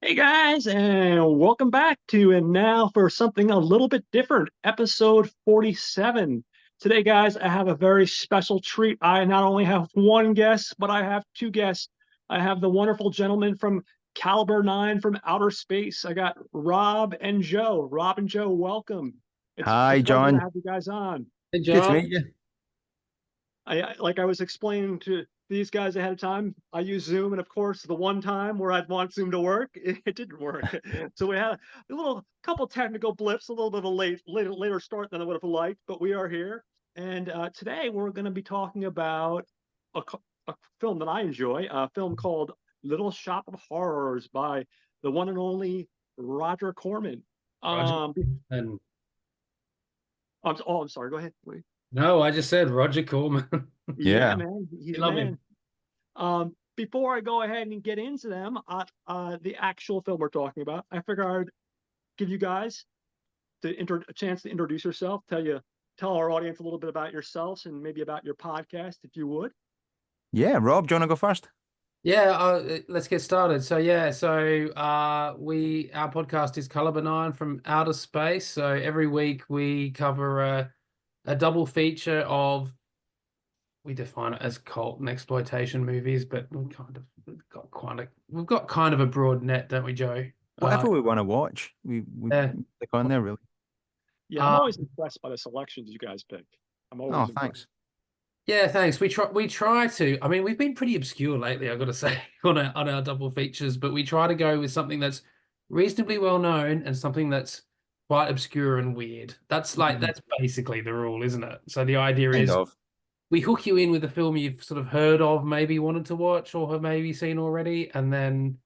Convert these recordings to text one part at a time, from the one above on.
Hey guys, and welcome back to And Now for something a little bit different, episode 47. Today, guys, I have a very special treat. I not only have one guest, but I have two guests. I have the wonderful gentleman from Caliber 9 from outer space. I got Rob and Joe. Rob and Joe, welcome. It's a Hi, pleasure to John. have you guys on. Hey, Good to John. meet you. Like I was explaining to these guys ahead of time, I use Zoom, and of course, the one time where I'd want Zoom to work, it didn't work. So we had a little couple technical blips, a little bit of a later start than I would have liked, but we are here. And today we're going to be talking about a, a film that I enjoy, a film called Little Shop of Horrors by the one and only Roger Corman. Roger. Um, And I'm sorry. Go ahead. Wait. no, I just said Roger Corman. Yeah, Yeah. man, he's We a love man. him. Before I go ahead and get into them, the actual film we're talking about, I figured I'd give you guys a chance to introduce yourself, tell our audience a little bit about yourselves and maybe about your podcast, if you would. Yeah, Rob, do you want to go first? Yeah, let's get started. We our podcast is Color Benign from Outer Space. So every week we cover a double feature of, we define it as cult and exploitation movies, but we've got kind of a broad net, don't we, Joe? Whatever we want to watch, we Yeah. click on there, really. Yeah, I'm Uh, always impressed by the selections you guys pick. I'm Oh, always impressed. thanks. Yeah, thanks. We try to. I mean, we've been pretty obscure lately, I've got to say, on our double features, but we try to go with something that's reasonably well known and something that's quite obscure and weird. That's basically the rule, isn't it? So the idea Kind is of. we hook you in with a film you've sort of heard of, maybe wanted to watch or have maybe seen already, and then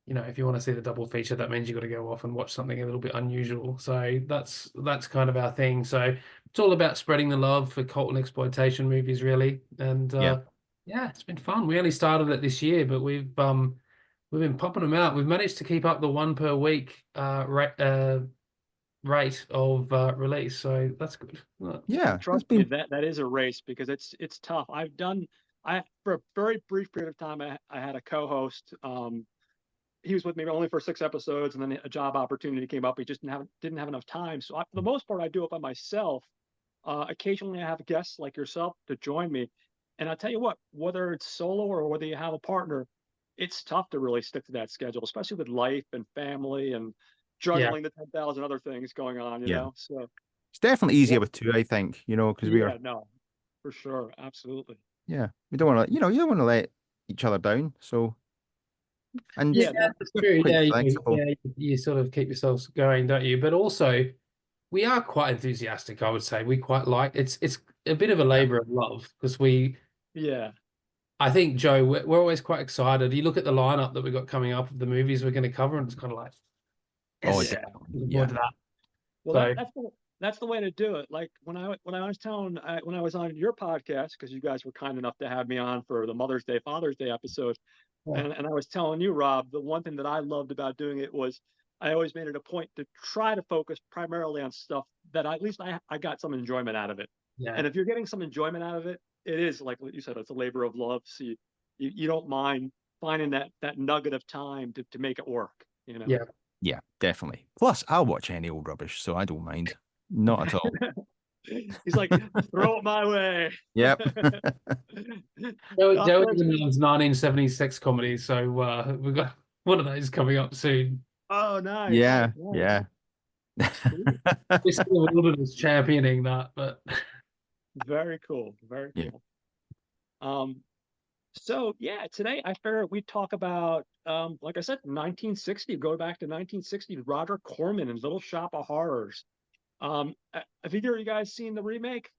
if you want to see the double feature, that means you've got to go off and watch something a little bit unusual. So that's kind of our thing. So it's all about spreading the love for cult and exploitation movies, really. And Yeah. yeah, it's been fun. We only started it this year, but we've been popping them out. We've managed to keep up the one per week rate of release, so that's good. Yeah, it's Trust me, been. that is a race because it's tough. I for a very brief period of time, I had a co-host. He was with me only for 6 episodes, and then a job opportunity came up. He just didn't have enough time. So for the most part, I do it by myself. Occasionally, I have guests like yourself to join me, and I tell you what, whether it's solo or whether you have a partner, it's tough to really stick to that schedule, especially with life and family and Yeah, juggling the 10,000 other things going on. Yeah. So It's definitely easier yeah, with two, I think, because yeah, no, for sure, absolutely, we don't want to, you don't want to let each other down. So, and yeah, yeah, no, that's we're true. quite flexible. You sort of keep yourselves going, don't you? But also, we are quite enthusiastic, I would say. We quite like it's a bit of a Yeah. labor of love because yeah. I think, Joe, we're always quite excited. You look at the lineup that we've got coming up of the movies we're going to cover, and it's kind of like, Oh, yes, Yeah. definitely. looking forward Yeah. to that. Well, So that's the way to do it. Like when I was telling when I was on your podcast, because you guys were kind enough to have me on for the Mother's Day, Father's Day episode, yeah, and I was telling you, Rob, the one thing that I loved about doing it was I always made it a point to try to focus primarily on stuff that at least I got some enjoyment out of it. yeah, And if you're getting some enjoyment out of it, it is like what you said, it's a labor of love. So you don't mind finding that nugget of time to make it work. yeah. Yeah, definitely. Plus, I'll watch any old rubbish, so I don't mind. Not at all. He's like, throw it my way. Yep. Joe First, even loves 1970s sex comedies, so we've got one of those coming up soon. oh, nice, Yeah. nice, Yeah. cool, We're still a little bit championing that, but very cool, very Yeah. cool. Um, so yeah, today I figured we'd talk about, like I said, 1960. Go back to 1960. Roger Corman and Little Shop of Horrors. Have either of you guys seen the remake?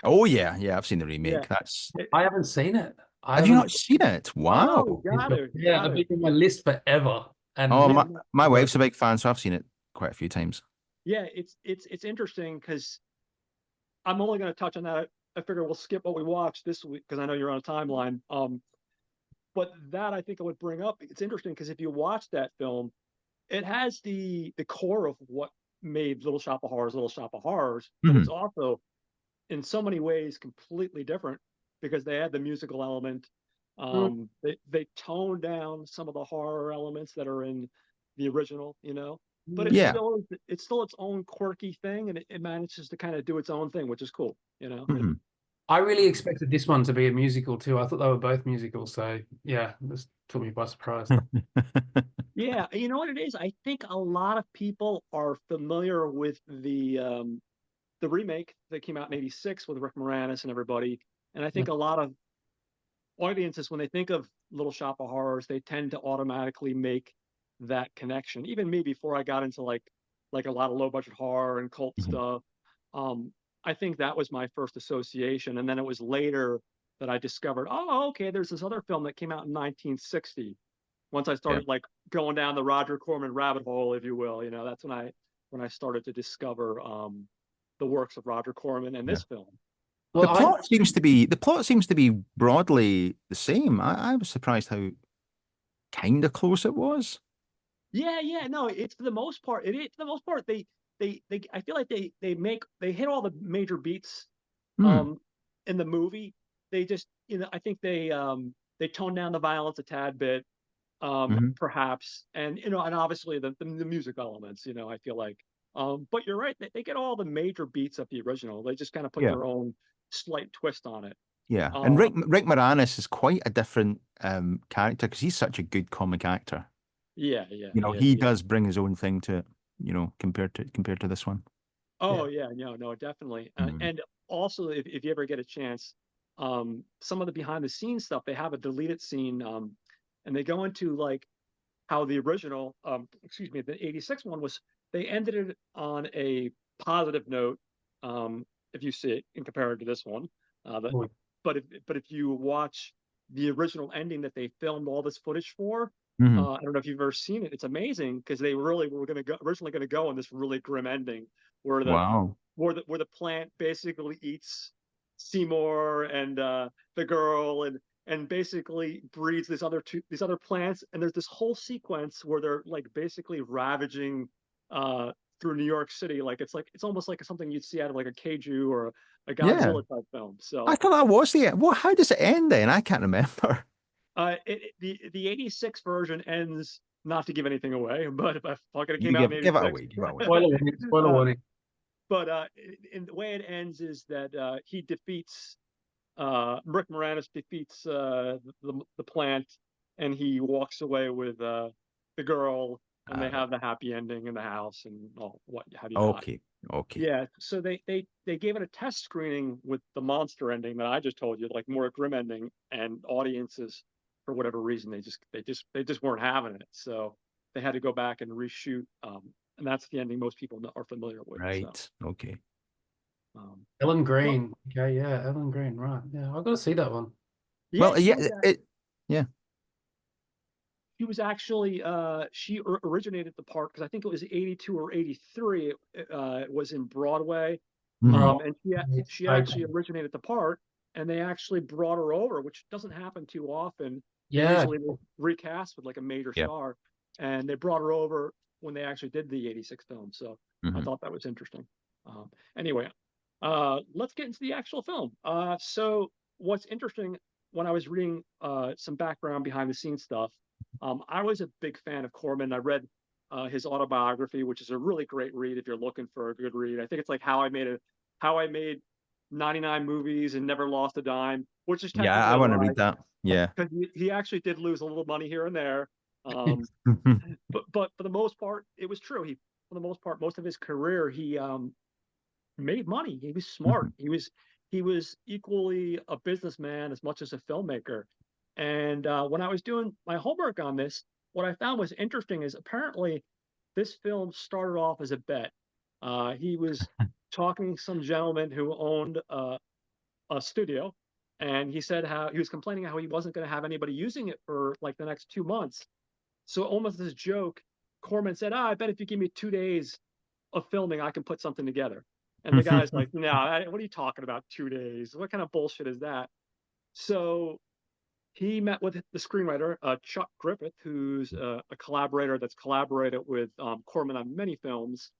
Oh, yeah. Yeah. I've seen the Yeah. remake. That's. It- I haven't seen it. I Have you haven't. not seen it? oh, you Wow. got it, you Yeah, got I've it. been on my list forever, Oh, and Yeah, my wife's a big fan, so I've seen it quite a few times. yeah. It's interesting because I'm only going to touch on that. I figure we'll skip what we watched this week because I know you're on a timeline. But that I think I would bring up. It's interesting because if you watch that film, it has the core of what made Little Shop of Horrors, but it's Mhm. also in so many ways completely different because they add the musical element. They toned down some of the horror elements that are in the original, but Yeah. it's still its own quirky thing, and it manages to kind of do its own thing, which is cool, Mhm. I really expected this one to be a musical too. I thought they were both musicals, so yeah, this took me by surprise. Yeah, you know what it is? I think a lot of people are familiar with the remake that came out in '86 with Rick Moranis and everybody. And I think Yeah. a lot of audiences, when they think of Little Shop of Horrors, they tend to automatically make that connection. Even me, before I got into like a lot of low budget horror and cult Mhm. stuff, um, I think that was my first association. And then it was later that I discovered, oh, okay, there's this other film that came out in 1960. Once I Yeah. started like going down the Roger Corman rabbit hole, if you will, that's when I started to discover the works of Roger Corman and Yeah. this film. The Well, plot seems to be broadly the same. I was surprised how kind of close it was. Yeah, no, it's for the most part. For the most part, they I feel like they hit all the major beats Hmm. um in the movie. They just, I think they toned down the violence a tad bit, Hmm. perhaps, and and obviously the music elements, I feel like. But you're right, they get all the major beats of the original. They just kind of put Yeah. their own slight twist on it. Yeah. And Uh, Rick Moranis is quite a different character because he's such a good comic actor. yeah, He yeah. does bring his own thing to it, compared to this one. Oh yeah, no, definitely. Mhm. And also, if you ever get a chance, some of the behind the scenes stuff, they have a deleted scene, and they go into like how the original, excuse me, the '86 one was. They ended it on a positive note, if you see it and compare it to this one. But oh, but if you watch the original ending that they filmed all this footage for, Mhm. I don't know if you've ever seen it. It's amazing because they really were going to go originally going to go on this really grim ending where Wow. the plant basically eats Seymour and the girl and basically breeds these other plants, and there's this whole sequence where they're like basically ravaging uh through New York City, like it's almost like something you'd see out of like a Kaiju or a Yeah. Godzilla type film. I So thought that was the end. Well, how does it end then? I can't remember. the '86 version ends, not to give anything away, but if I fuck it, it You came out in give it '86. away. Give it away. spoiler warning, spoiler uh, warning. but in the way it ends is that he defeats Rick Moranis defeats the plant, and he walks away with the girl, and they All right. have the happy ending in the house and all what have you not. Okay. Okay. Yeah, so they gave it a test screening with the monster ending that I just told you, like more grim ending, and audiences, for whatever reason, they just weren't having it. So they had to go back and reshoot, and that's the ending most people are familiar with. So Right. Okay. um, Ellen well, Green. Okay, yeah, Ellen Green. Right. Yeah, I've got to see that one. yeah, Well, yeah. Yeah. she was actually she originated the part because I think it was '82 or '83. It was in Broadway, Mhm. Oh, and she okay. actually originated the part, and they actually brought her over, which doesn't happen too often. They Yeah. usually recast with like a major Yeah. star, and they brought her over when they actually did the '86 film. So I Mhm. thought that was interesting. Anyway, let's get into the actual film. So what's interesting, when I was reading some background behind the scenes stuff, I was a big fan of Corman. I read his autobiography, which is a really great read if you're looking for a good read. I think it's like how I made 99 movies and never lost a dime, which is Yeah. technically I a want to lie read that. Yeah. because he actually did lose a little money here and there. Um, but for the most part, it was true. For the most part, most of his career, he made money. He was smart. Mhm. He was equally a businessman as much as a filmmaker. And when I was doing my homework on this, what I found was interesting is apparently this film started off as a bet. He was talking to some gentleman who owned a studio, and he said how he was complaining how he wasn't going to have anybody using it for like the next 2 months. So almost as a joke, Corman said, I bet if you give me 2 days of filming, I can put something together. And the guy's like, no, what are you talking about? 2 days? What kind of bullshit is that? So he met with the screenwriter, Chuck Griffith, who's a collaborator that's collaborated with Corman on many films.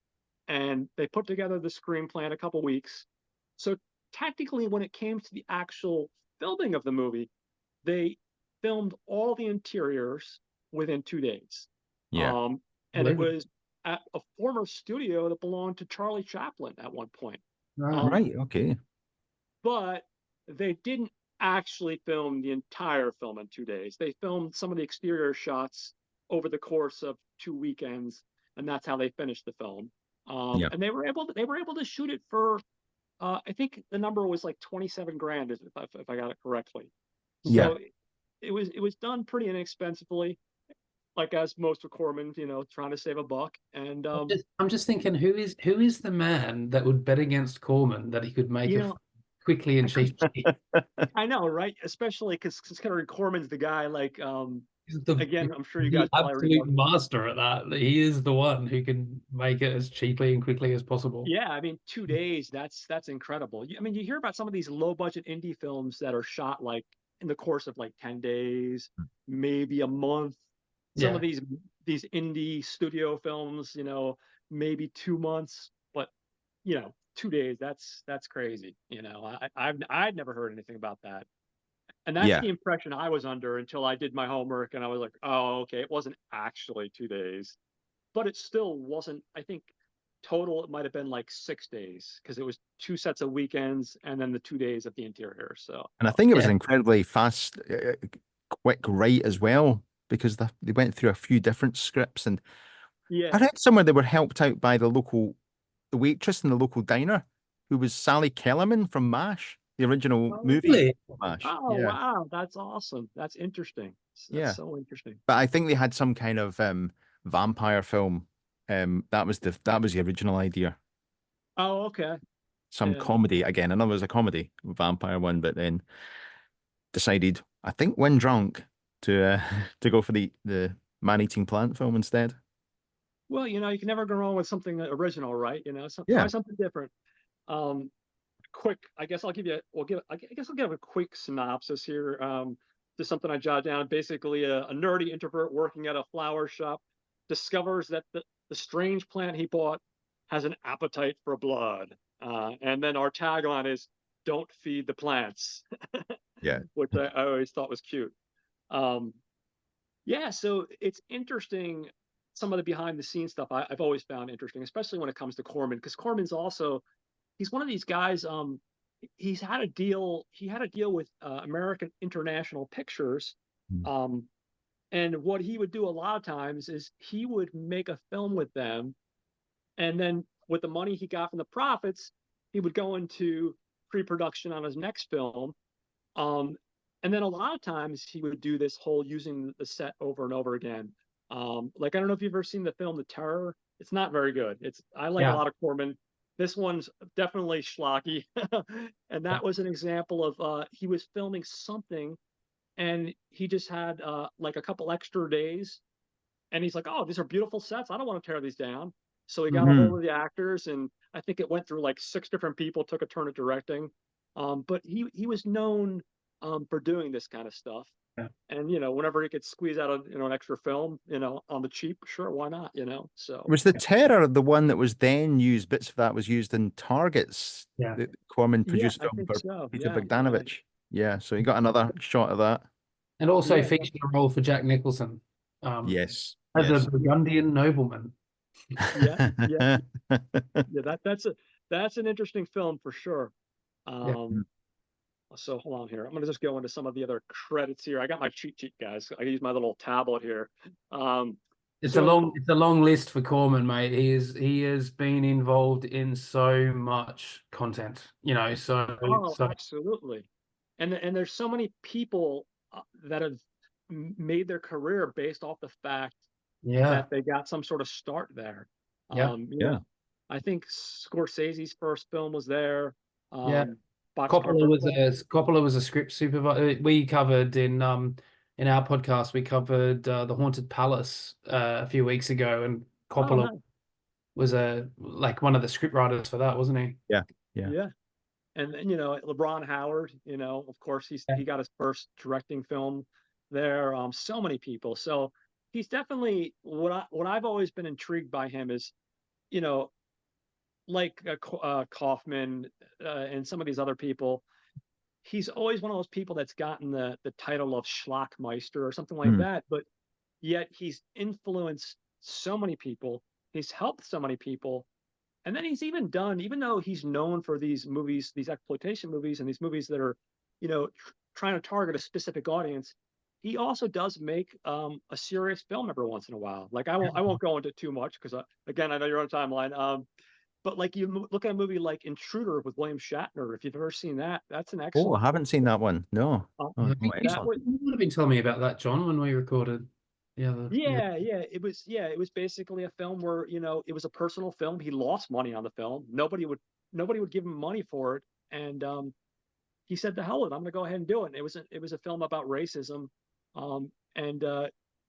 And they put together the screenplay in a couple weeks. So technically, when it came to the actual filming of the movie, they filmed all the interiors within 2 days. Yeah. And it Really? was at a former studio that belonged to Charlie Chaplin at one point. Ah, Right. Okay. But they didn't actually film the entire film in 2 days. They filmed some of the exterior shots over the course of 2 weekends, and that's how they finished the film. Yeah. And they were able to shoot it for I think the number was like 27 grand, if I got it correctly. Yeah. So it was done pretty inexpensively, like as most of Corman, trying to save a buck. And I'm just thinking, who is the man that would bet against Corman that he could make you it know, quickly and cheaply? I know, right? Especially because considering Corman's the guy, like He's the again, I'm sure you the guys probably already absolute know. master at that. He is the one who can make it as cheaply and quickly as possible. Yeah, I mean, 2 days, that's incredible. I mean, you hear about some of these low budget indie films that are shot like in the course of like 10 days, maybe a month. Some Yeah. of these indie studio films, maybe 2 months, but 2 days, that's crazy. I'd never heard anything about that. And that's Yeah. the impression I was under until I did my homework and I was like, oh, okay, it wasn't actually 2 days, but it still wasn't, I think total it might have been like 6 days because it was 2 sets of weekends and then the 2 days of the interior. So And I think it was Yeah. an incredibly fast, quick write as well, because they went through a few different scripts. And I yeah. read somewhere they were helped out by the waitress in the local diner, who was Sally Kellerman from MASH, the original Oh, movie Really? MASH. oh Yeah. wow, that's awesome. That's interesting. That's Yeah. so interesting. But I think they had some kind of vampire film. That was the original idea. Oh, okay. Some Yeah. comedy again. Another was a comedy, vampire one, but then decided, I think, when drunk, to to go for the man-eating plant film instead. Well, you can never go wrong with something original, right? Yeah. Try something different. Um, quick, I guess I'll give you. I guess I'll give a quick synopsis here. Just something I jotted down. Basically, a nerdy introvert working at a flower shop discovers that the strange plant he bought has an appetite for blood. And then our tagline is "Don't feed the plants," Yeah. which I always thought was cute. Um, yeah, so it's interesting. Some of the behind the scenes stuff I've always found interesting, especially when it comes to Corman, because Corman's also he's one of these guys. He's had a deal. He had a deal with American International Pictures, Mm. and what he would do a lot of times is he would make a film with them, and then with the money he got from the profits, he would go into pre-production on his next film. Um, and then a lot of times he would do this whole using the set over and over again. Like I don't know if you've ever seen the film The Terror. It's not very good. I like a Yeah. lot of Corman. This one's definitely schlocky. And that was an example of he was filming something and he just had like a couple extra days and he's like, oh, these are beautiful sets. I don't want to tear these down. So he got a hold of the actors, and I think it went through like 6 different people, took a turn at directing. But he was known for doing this kind of stuff. Yeah. And whenever he could squeeze out an extra film, on the cheap, sure, why not? So Was the Terror the one that was then used? Bits of that was used in Targets. Yeah. The Corman yeah, produced I film think for so. Peter Yeah, Bogdanovich. Yeah, so he got another shot of that. And also Yeah. featured a role for Jack Nicholson Yes. as Yes. a Burgundian nobleman. yeah, yeah. That's an interesting film for sure. So hold on here. I'm gonna just go into some of the other credits here. I got my cheat sheet, guys. I use my little tablet here. It's So- a long list for Corman, mate. He has been involved in so much content, Oh, so absolutely. And there's so many people that have made their career based off the fact yeah. that they got some sort of start there. Yeah. Yeah. I think Scorsese's first film was there. Yeah. Boxcar Coppola was a script supervisor. We covered in our podcast, we covered The Haunted Palace a few weeks ago, and Coppola nice. was one of the script writers for that, wasn't he? Yeah. Yeah. And then, LeBron Howard, of course, he got his first directing film there. So many people. So he's definitely what I've always been intrigued by him is, like Kaufman and some of these other people. he's always one of those people that's gotten the title of Schlockmeister or something like that, but yet he's influenced so many people, he's helped so many people, and then he's even done, even though he's known for these movies, these exploitation movies, and these movies that are, trying to target a specific audience, he also does make a serious film every once in a while. Like I won't go into too much because again, I know you're on timeline. But like look at a movie like Intruder with William Shatner. If you've ever seen that, that's an Oh, excellent. I haven't seen that one. No. Uh, Oh, You excellent. would have been telling me about that, John, when we recorded the other. Yeah, it was basically a film where it was a personal film. He lost money on the film. Nobody would give him money for it, and he said, "To hell with it, I'm going to go ahead and do it." And it was a film about racism, and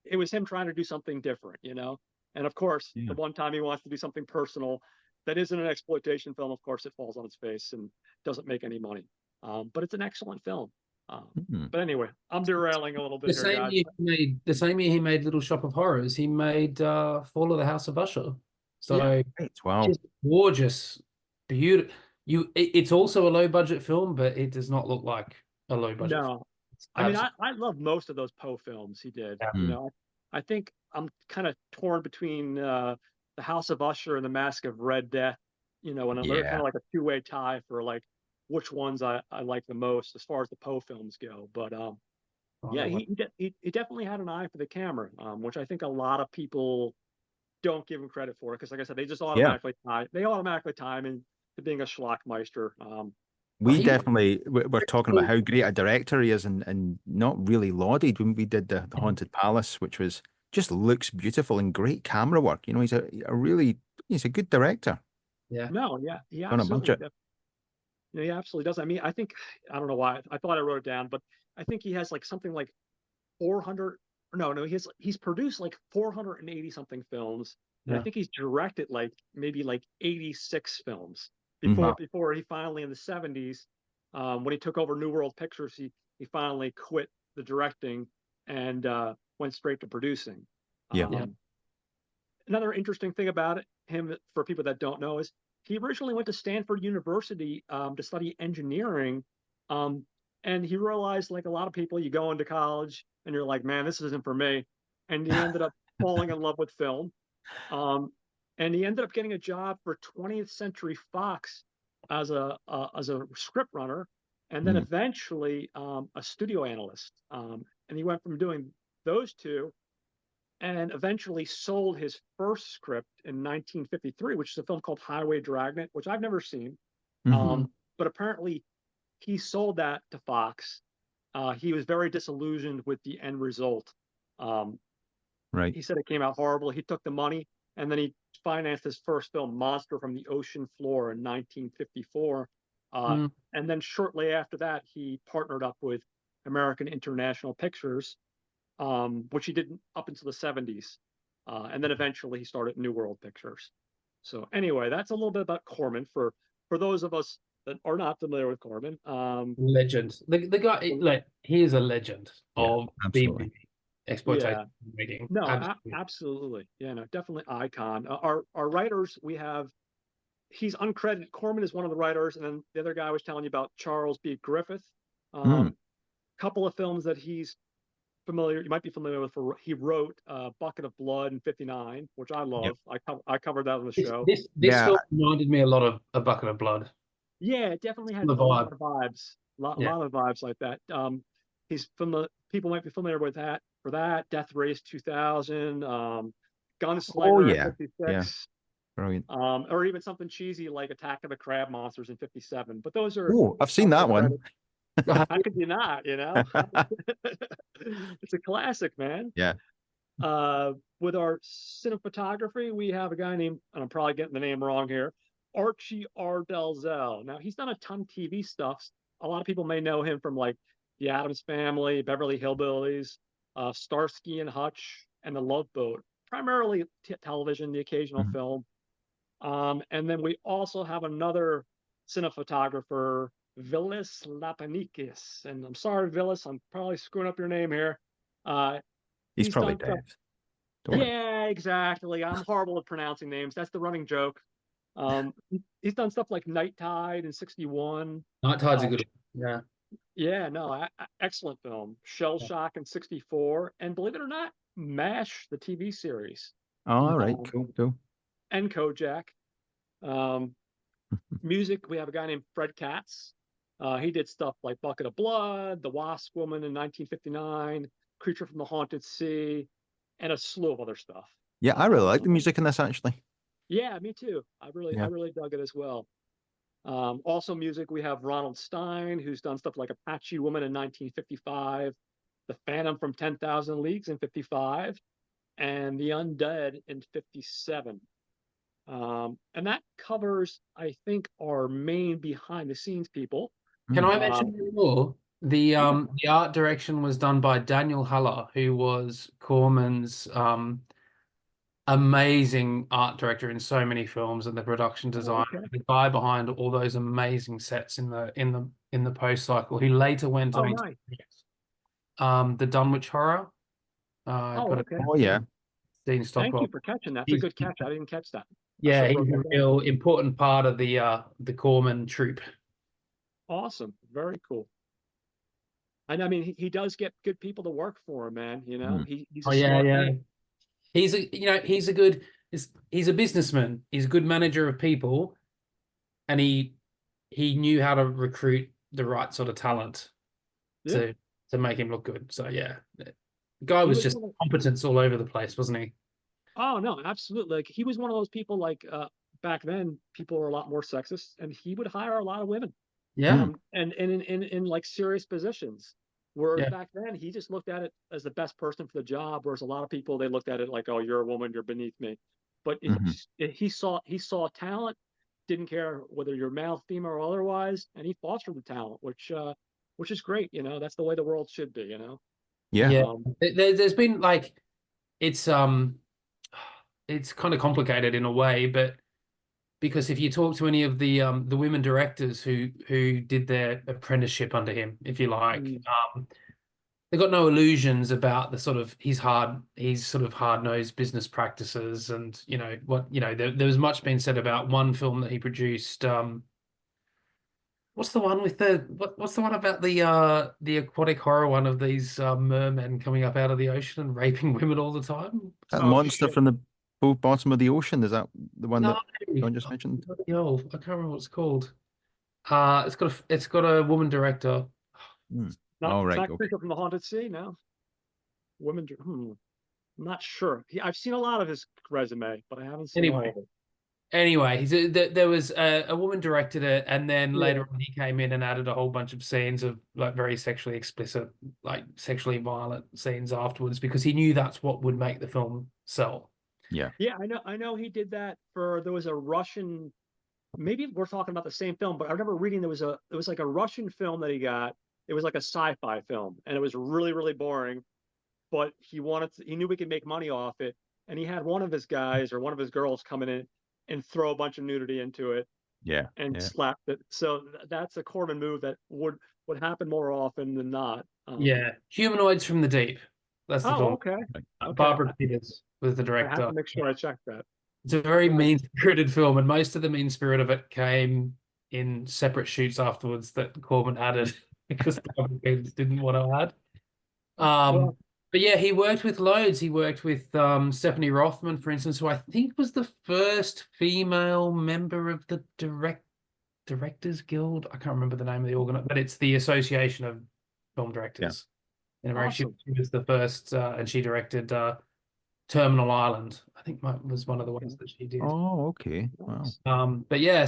it was him trying to do something different, And of course, Yeah. the one time he wants to do something personal that isn't an exploitation film, of course, it falls on its face and doesn't make any money. But it's an excellent film. But anyway, I'm derailing a little bit The here, same guys. year the same year he made Little Shop of Horrors, he made Fall of the House of Usher. So Yeah. Right, wow. just gorgeous, beautiful. It's also a low budget film, but it does not look like a low budget film. No, It's I mean, absolute- I love most of those Poe films he did. Yeah. I think I'm kind of torn between the House of Usher and the Mask of Red Death. And they're kind Yeah. of like a two-way tie for like which ones I like the most as far as the Poe films go. But yeah, he definitely had an eye for the camera, which I think a lot of people don't give him credit for, because like I said, they just automatically tie him into being a Schlockmeister. We He- definitely we're talking about how great a director he is, and not really lauded when we did the Haunted Palace, which was just looks beautiful and great camera work. He's he's a good director. Yeah. No, yeah, he On a absolutely budget. does. Yeah, he absolutely does. I mean, I think I don't know why. I thought I wrote it down, but I think he has like something like 400. No, he's produced like 480 something films, and I Yeah. think he's directed like maybe like 86 films Mhm. before he finally in the 70s, when he took over New World Pictures, he finally quit the directing and went straight to producing. Yeah. Yeah. Another interesting thing about him, for people that don't know, is he originally went to Stanford University to study engineering, and he realized, like a lot of people, you go into college and you're like, man, this isn't for me, and he ended up falling in love with film, and he ended up getting a job for 20th Century Fox as a script runner, and then eventually a studio analyst, and he went from doing those two and eventually sold his first script in 1953, which is a film called Highway Dragnet, which I've never seen. But apparently he sold that to Fox. He was very disillusioned with the end result. Right. He said it came out horrible. He took the money and then he financed his first film, Monster from the Ocean Floor, in 1954. And then shortly after that, he partnered up with American International Pictures, which he did up until the 70s. And then eventually he started New World Pictures. So anyway, that's a little bit about Corman for those of us that are not familiar with Corman. Legend. The guy, like, he is a legend of absolutely. B-movie exploitation making. No, Absolutely. absolutely. Yeah, no, definitely icon. Our writers, he's uncredited. Corman is one of the writers, and then the other guy I was telling you about, Charles B. Griffith. Couple of films that you might be familiar with. He wrote Bucket of Blood in '59, which I love. Yep. I covered that on the show. This film reminded me a lot of A Bucket of Blood. Yeah, it definitely had a lot of vibes. A lot of vibes like that. He's people might be familiar with that. For that, Death Race 2000, Gunslinger 56. Yeah. Brilliant. Or even something cheesy like Attack of the Crab Monsters in '57. But those are. Oh, I've seen that one. How could you not? It's a classic, man. Yeah. With our cinematography, we have a guy named, and I'm probably getting the name wrong here, Archie R. Dalzell. Now, he's done a ton of TV stuff. A lot of people may know him from like The Addams Family, Beverly Hillbillies, Starsky and Hutch, and The Love Boat. Primarily television, the occasional film. And then we also have another cinematographer, Vilis Lapanikis. And I'm sorry, Vilis, I'm probably screwing up your name here. He's probably dead. Yeah, exactly. I'm horrible at pronouncing names. That's the running joke. He's done stuff like Night Tide in '61. Night Tide's a good one. Yeah. Yeah, no, excellent film. Shell Shock in '64, and believe it or not, MASH, the TV series, All right, um, cool, cool. and Kojak. Um, Music, we have a guy named Fred Katz. He did stuff like Bucket of Blood, The Wasp Woman in 1959, Creature from the Haunted Sea, and a slew of other stuff. Yeah, I really like the music in this actually. Yeah, me too. I Yeah. really dug it as well. Also music, we have Ronald Stein, who's done stuff like Apache Woman in 1955, The Phantom from 10,000 Leagues in 55, and The Undead in 57. And that covers, I think, our main behind the scenes people. Can Mm. I mention more? The art direction was done by Daniel Haller, who was Corman's amazing art director in so many films, and the production Oh, design, okay. the guy behind all those amazing sets in the post cycle. He later went Oh, on nice. the Dunwich Horror. Oh, Got a okay. Oh yeah. Dean Thank Stockwell. you for catching that. That's a He's good catch. I didn't catch that. I yeah, should have he's wrote a that down. real important part of the Corman troupe. Awesome. Very cool. And I mean, he does get good people to work for him, man. You know, he's a Oh yeah, smart yeah. man. He's a he's a good he's a businessman. He's a good manager of people, and he knew how to recruit the right sort of talent Yeah. to make him look good. So yeah, the guy He was was just one of, competence all over the place, wasn't he? oh no, absolutely. Like he was one of those people like back then people were a lot more sexist and he would hire a lot of women. Yeah, And in like serious positions. Whereas yeah, back then he just looked at it as the best person for the job, whereas a lot of people they looked at it like, oh, you're a woman, you're beneath me. But Mhm. he saw talent, didn't care whether you're male, female, or otherwise, and he fostered the talent, which is great. You know, that's the way the world should be. You know, Yeah. yeah. um, There's been like it's it's kind of complicated in a way, but because if you talk to any of the women directors who did their apprenticeship under him, if you like, mm, they got no illusions about the sort of his sort of hard-nosed business practices, and there was much being said about one film that he produced. What's the one with what's the one about the aquatic horror one of these mermen coming up out of the ocean and raping women all the time? That oh monster shit. from the bottom of the ocean, is that the one No, that John just mentioned? bloody hell, I can't remember what it's called. It's got a woman director. Hmm. Not All it's right, not okay. Creature from the Haunted Sea. No, women. I'm not sure. I've seen a lot of his resume, but I haven't seen all Anyway, of it. there was a woman directed it, and then Yeah. later on he came in and added a whole bunch of scenes of like very sexually explicit, like sexually violent scenes afterwards because he knew that's what would make the film sell. Yeah. Yeah, I know he did that for there was a Russian, maybe we're talking about the same film, but I remember reading there was like a Russian film that he got. It was like a sci-fi film and it was really, really boring, but he knew we could make money off it. And he had one of his guys or one of his girls come in and throw a bunch of nudity into it Yeah. and Yeah. slap it. So that's a Corman move that would happen more often than not. Yeah, Humanoids from the Deep. That's the Oh, film. okay. Right. Okay. Barbara Peters was the I have director. to make sure I check that. It's a very Nice. mean-spirited film, and most of the mean spirit of it came in separate shoots afterwards that Corman added because Barbara Peters didn't want to add. Well, But yeah, he worked with loads. He worked with Stephanie Rothman, for instance, who I think was the first female member of the Directors Guild. I can't remember the name of the organ, but it's the Association of Film Directors in America. awesome. She was the first, and she directed Terminal Island. I think was one of the ones that she did. Oh, okay. Wow. Nice. But yeah,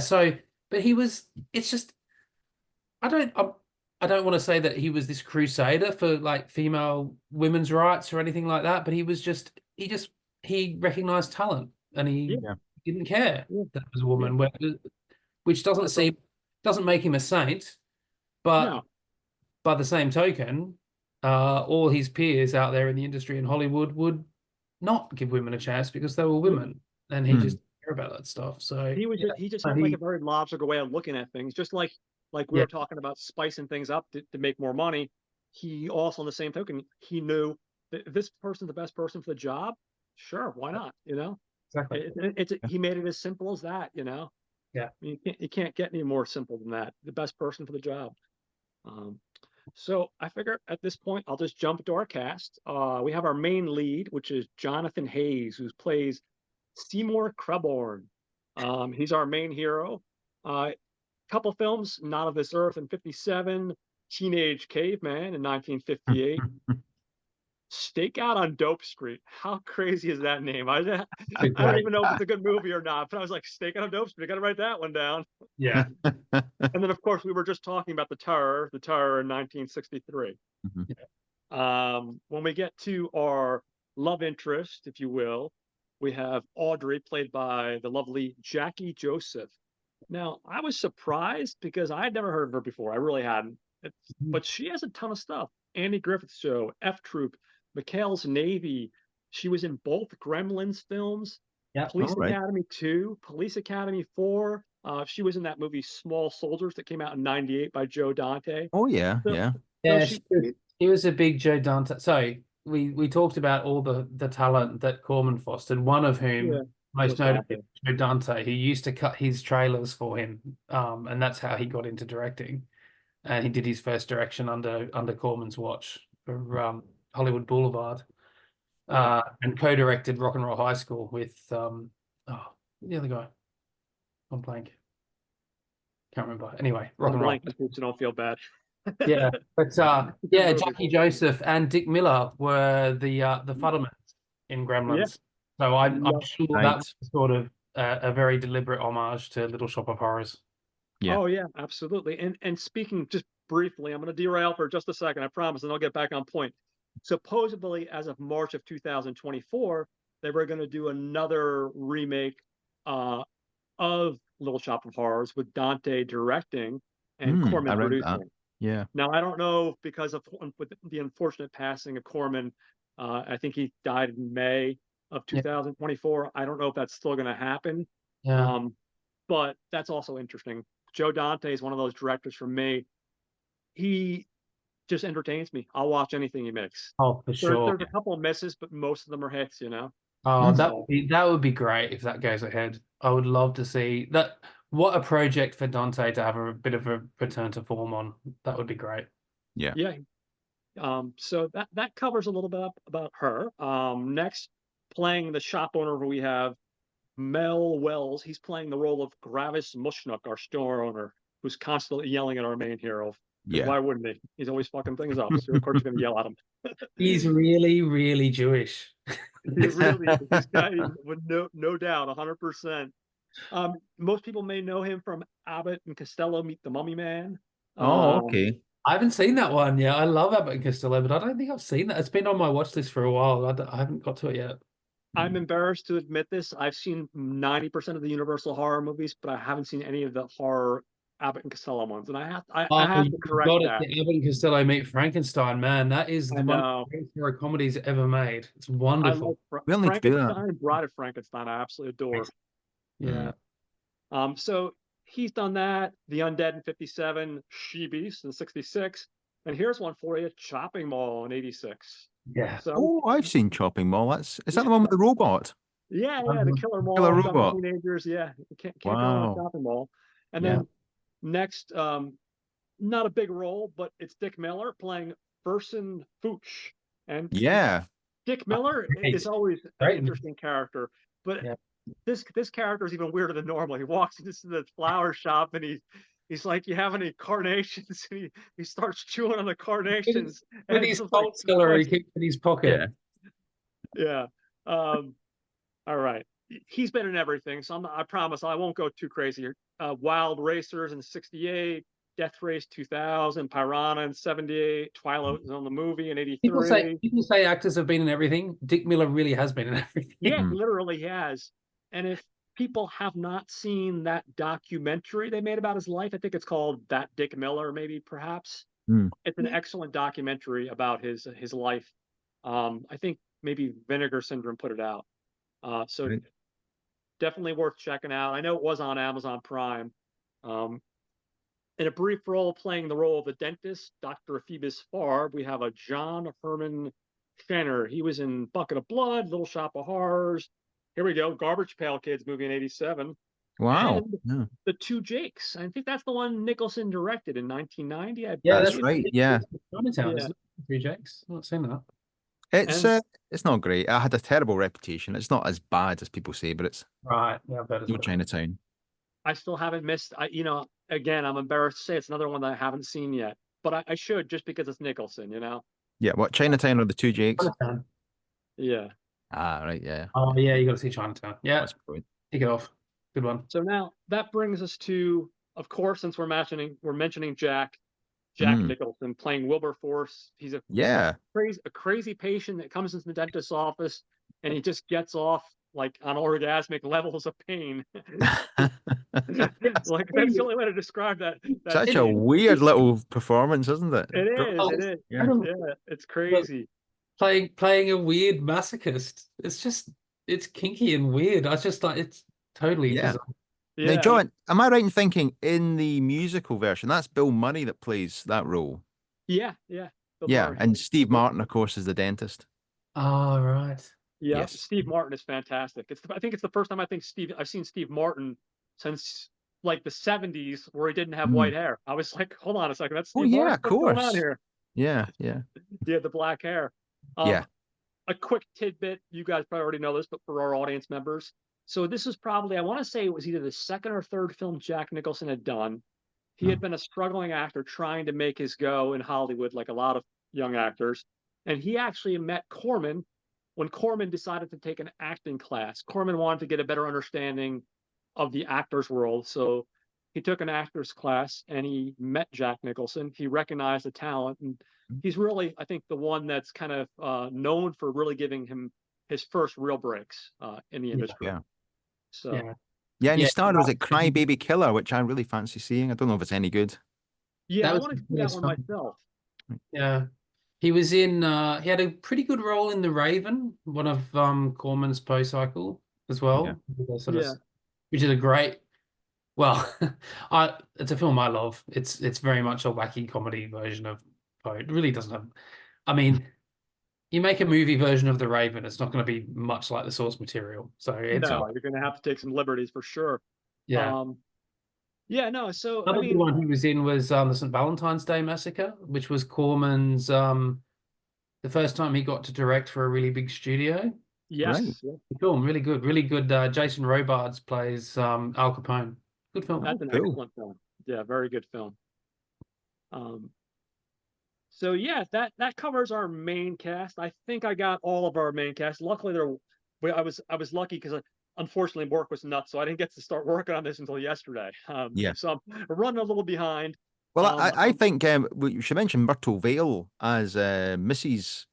but he was. It's just I don't want to say that he was this crusader for like female women's rights or anything like that, but he recognized talent and he Yeah. didn't care Yeah. that it was a woman, which So, doesn't make him a saint, but no. by the same token, all his peers out there in the industry in Hollywood would not give women a chance because they were women, and he Hmm. just didn't care about that stuff. So He just yeah, had like a very logical way of looking at things, just like we yeah, were talking about spicing things up to make more money. He also, on the same token, he knew that if this person's the best person for the job. Sure, why not? You know, exactly. he made it as simple as that. You know, Yeah. you can't get any more simple than that. The best person for the job. So I figure at this point I'll just jump to our cast. We have our main lead, which is Jonathan Hayes, who plays Seymour Creborn. He's our main hero. Couple films, Not of This Earth in '57, Teenage Caveman in 1958, Stakeout on Dope Street. How crazy is that name? I don't even know if it's a good movie or not, but I was like, Stakeout on Dope Street. I got to write that one down. Yeah. And then, of course, we were just talking about the Terror in 1963. When we get to our love interest, if you will, we have Audrey, played by the lovely Jackie Joseph. Now, I was surprised because I had never heard of her before. I really hadn't. But she has a ton of stuff. Andy Griffith Show, F Troop, McHale's Navy. She was in both Gremlins films. Yeah. Police right. Academy 2, Police Academy 4. She was in that movie Small Soldiers that came out in '98 by Joe Dante. Oh yeah, So- yeah. Yeah, she- he was a big Joe Dante. So we talked about all the talent that Corman fostered, one of whom Yeah, most was notably Dante. Joe Dante, who used to cut his trailers for him. And that's how he got into directing. And he did his first direction under Corman's watch for Hollywood Boulevard. And co-directed Rock and Roll High School with the other guy. I'm blank. Can't remember. Anyway, Rock and Roll. So don't feel bad. Yeah, but yeah, Jackie Joseph and Dick Miller were the Futtermans in Gremlins. So I'm sure that Right. was sort of a very deliberate homage to Little Shop of Horrors. Yeah. Oh yeah, absolutely. And speaking just briefly, I'm going to derail for just a second, I promise, and I'll get back on point. Supposedly, as of March of 2024, they were going to do another remake of Little Shop of Horrors with Dante directing and Corman I read producing. that. Yeah. Now, I don't know, because of with the unfortunate passing of Corman, I think he died in May of 2024. I don't know if that's still going to happen. Yeah. But that's also interesting. Joe Dante is one of those directors for me. He just entertains me. I'll watch anything he makes. Oh, for sure. There's a couple of misses, but most of them are hits, you know? Oh, Mm. that would be great if that goes ahead. I would love to see that. What a project for Dante to have a bit of a return to form on. That would be great. Yeah. So that covers a little bit about her. Next, playing the shop owner, we have Mel Wells. He's playing the role of Gravis Mushnook, our store owner, who's constantly yelling at our main hero. Yeah. Why wouldn't he? He's always fucking things up. So of course he's going to yell at him. He's really, really Jewish. He really, this guy, with no doubt, 100%. Most people may know him from Abbott and Costello Meet the Mummy Man. Oh, okay. I haven't seen that one yet. I love Abbott and Costello, but I don't think I've seen that. It's been on my watch list for a while. I haven't got to it yet. I'm embarrassed to admit this. I've seen 90% of the Universal horror movies, but I haven't seen any of the horror Abbott and Costello ones, and I have to correct that. Abbott and Costello Meet Frankenstein, man. That is one of the best horror comedies ever made. It's wonderful. We only do that. Frankenstein, Bride of Frankenstein, I absolutely adore. Yeah. So he's done that. The Undead in '57, She-Beast in '66, and here's one for you: Chopping Mall in '86. Yeah. So, Oh, I've seen Chopping Mall. Is that the one with the robot? Yeah, the Killer Mall. Killer robot. Teenagers, yeah. Can't go Wow. on Chopping Mall. And then next, not a big role, but it's Dick Miller playing Fersen Fooch. And Yeah. Dick Miller is always an Great. interesting character, but Yeah. this character is even weirder than normal. He walks into the flower shop and he's like, "You have any carnations?" And he starts chewing on the carnations. With his cold cellar, he keeps in his pocket. Yeah. All right. He's been in everything, so I promise I won't go too crazy here. Wild Racers in '68, Death Race 2000, Piranha in '78, Twilight was on the movie in '83. People say actors have been in everything. Dick Miller really has been in everything. Yeah, he literally has. And if people have not seen that documentary they made about his life, I think it's called That Dick Miller, maybe perhaps. It's an excellent documentary about his life. I think maybe Vinegar Syndrome put it out. So Right. definitely worth checking out. I know it was on Amazon Prime. In a brief role playing the role of the dentist, Dr. Phoebus Farb, we have a John Herman Schenner. He was in Bucket of Blood, Little Shop of Horrors. Here we go, Garbage Pail Kids movie in '87. Wow. and Yeah. The Two Jakes. I think that's the one Nicholson directed in 1990, I Yeah, That's believe. right. Yeah. Chinatown, Yeah, isn't it? Three Jakes. I'm not saying that. It's and it's not great. I had a terrible reputation. It's not as bad as people say, but it's Right. Yeah, better. no Chinatown. I still haven't missed. Again, I'm embarrassed to say it's another one that I haven't seen yet, but I should just because it's Nicholson. Yeah, what Chinatown or the Two Jakes? Chinatown. Yeah. Ah, right, yeah. Oh yeah, you got to see Chinatown. Yeah, That's brilliant. take it off. Good one. So now that brings us to, of course, since we're mentioning Jack Mm, Nicholson playing Wilberforce. He's a yeah. crazy patient that comes into the dentist's office and he just gets off like on orgasmic levels of pain. Like that's the only way to describe that Such a scene. weird little performance, isn't it? It is, Oh, it is. Yeah. Yeah, it's but crazy. playing a weird masochist. It's kinky and weird. I just like it's totally Yeah. bizarre. Now, Yeah, John, am I right in thinking in the musical version, that's Bill Murray that plays that role? yeah, yeah. Bill Yeah. Murray. And Steve Martin, of course, is the dentist. Oh right. Yeah, Yes. Steve Martin is fantastic. I think it's the first time I've seen Steve Martin since like the 70s where he didn't have Mm. white hair. I was like, hold on a second, that's Oh, Steve yeah, Martin. of What's going on course. here? Yeah, yeah. Yeah, the black hair. Yeah. A quick tidbit, you guys probably already know this, but for our audience members. So this is probably, I want to say it was either the second or third film Jack Nicholson had done. He had Oh, been a struggling actor trying to make his go in Hollywood, like a lot of young actors. And he actually met Corman when Corman decided to take an acting class. Corman wanted to get a better understanding of the actor's world. So he took an actor's class and he met Jack Nicholson. He recognized the talent. And he's really, I think, the one that's kind of known for really giving him his first real breaks in the Yeah. industry. yeah. So, Yeah. Yeah, and he Yeah. starred, was it Crybaby Killer, which I really fancy seeing. I don't know if it's any good. yeah, That I was want to his see that first one film. myself. Yeah. He was in he had a pretty good role in The Raven, one of Corman's post cycle as Yeah. well. Sort of, Yeah. which is a great well, it's a film I love. It's very much a wacky comedy version of Poe. It really doesn't have I mean, you make a movie version of The Raven, it's not going to be much like the source material. So it's No, you're going to have to take some liberties for sure. yeah. Yeah, no. So, I Another good mean, one he was in was the St. Valentine's Day Massacre, which was Corman's the first time he got to direct for a really big studio. Right. yes, yeah, The film, really good, really good. Jason Robards plays Al Capone. Good film. that's an Cool. excellent film. Yeah, very good film. Um, so yeah, that covers our main cast. I think I got all of our main cast. Luckily, I was lucky because unfortunately work was nuts, so I didn't get to start working on this until yesterday. Yeah. So I'm running a little behind. Well, Um, I think we should mention Myrtle Vale as Mrs.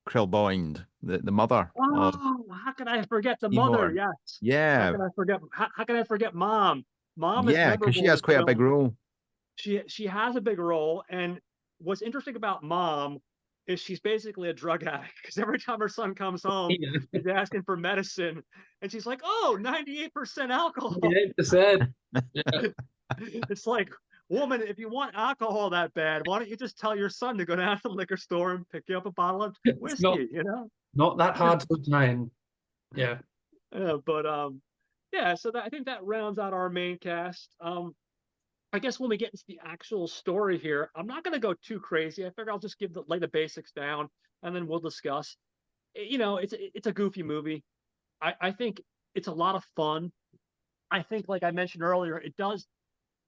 Krillboynd, the mother of how could I forget the mother? Seymour. Yes. How Yeah, can I forget? How can I forget Mom? Mom is yeah, because she memorable in has this quite a big film. role. She has a big role, and what's interesting about Mom is she's basically a drug addict because every time her son comes home, Yeah, he's asking for medicine, and she's like, "Oh, 98% alcohol." 98%. Yeah. It's like, woman, if you want alcohol that bad, why don't you just tell your son to go down to the liquor store and pick you up a bottle of It's whiskey? not that hard to obtain. Yeah. But yeah. So I think that rounds out our main cast. I guess when we get into the actual story here, I'm not going to go too crazy. I figure I'll just lay the basics down, and then we'll discuss. It's a goofy movie. I think it's a lot of fun. I think, like I mentioned earlier, it does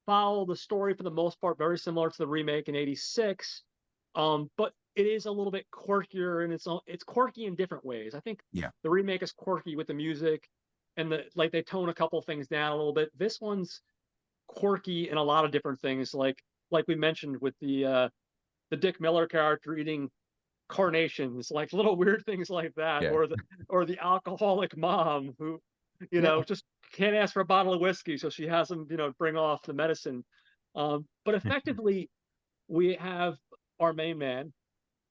follow the story for the most part, very similar to the remake in '86. But it is a little bit quirkier, and it's quirky in different ways. I think Yeah. the remake is quirky with the music, and they tone a couple things down a little bit. This one's quirky in a lot of different things, like we mentioned with the Dick Miller character eating carnations, like little weird things like that, Yeah. or the alcoholic mom who Yeah. just can't ask for a bottle of whiskey, so she has him bring off the medicine. But effectively, we have our main man,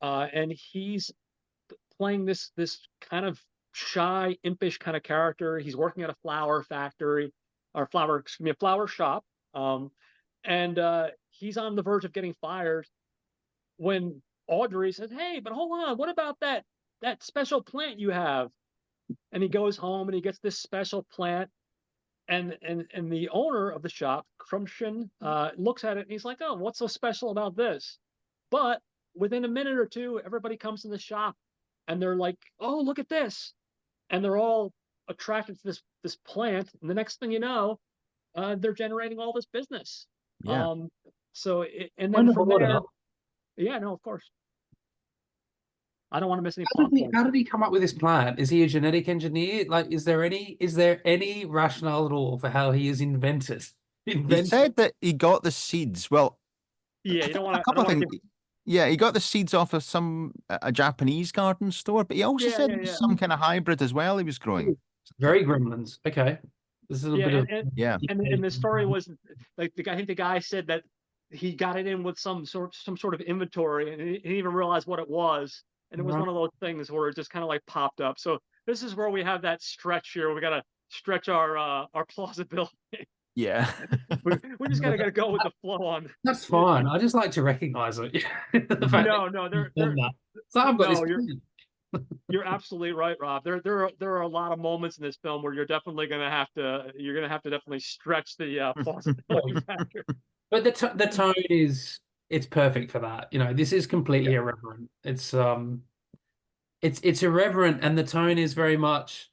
and he's playing this kind of shy, impish kind of character. He's working at a flower factory, or a flower shop, and he's on the verge of getting fired when Audrey says, "Hey, but hold on, what about that special plant you have?" And he goes home and he gets this special plant, and the owner of the shop, Crumption, looks at it and he's like, "Oh, what's so special about this?" But within a minute or two, everybody comes in the shop and they're like, "Oh, look at this!" And they're all attracted to this plant. And the next thing you know, they're generating all this business. Yeah. And then Point of from order. there, yeah, no, of course. I don't want to miss any How plot points. did he come up with this plan? Is he a genetic engineer? Like, is there any rationale at all for how he is invented? He said that he got the seeds. Well, Yeah, I you don't think want a to. I couple don't of want things. to give. Yeah, he got the seeds off of a Japanese garden store, but he also Yeah, said yeah, it was yeah, some kind of hybrid as well he was growing. Very Gremlins. Okay, this is a yeah. bit of Yeah. And the story was like I think the guy said that he got it in with some sort of inventory, and he didn't even realize what it was. And it was Right. one of those things where it just kind of like popped up. So this is where we have that stretch here. We gotta stretch our plausibility. Yeah. We just gotta go with the flow on. That's fine. I just like to recognize it. The fact No, that no, you've done that. So I've got no, this. you're absolutely right, Rob. There are a lot of moments in this film where you're gonna have to definitely stretch the plausibility factor. But the tone is it's perfect for that. You know, this is completely Yeah. irreverent. It's irreverent, and the tone is very much.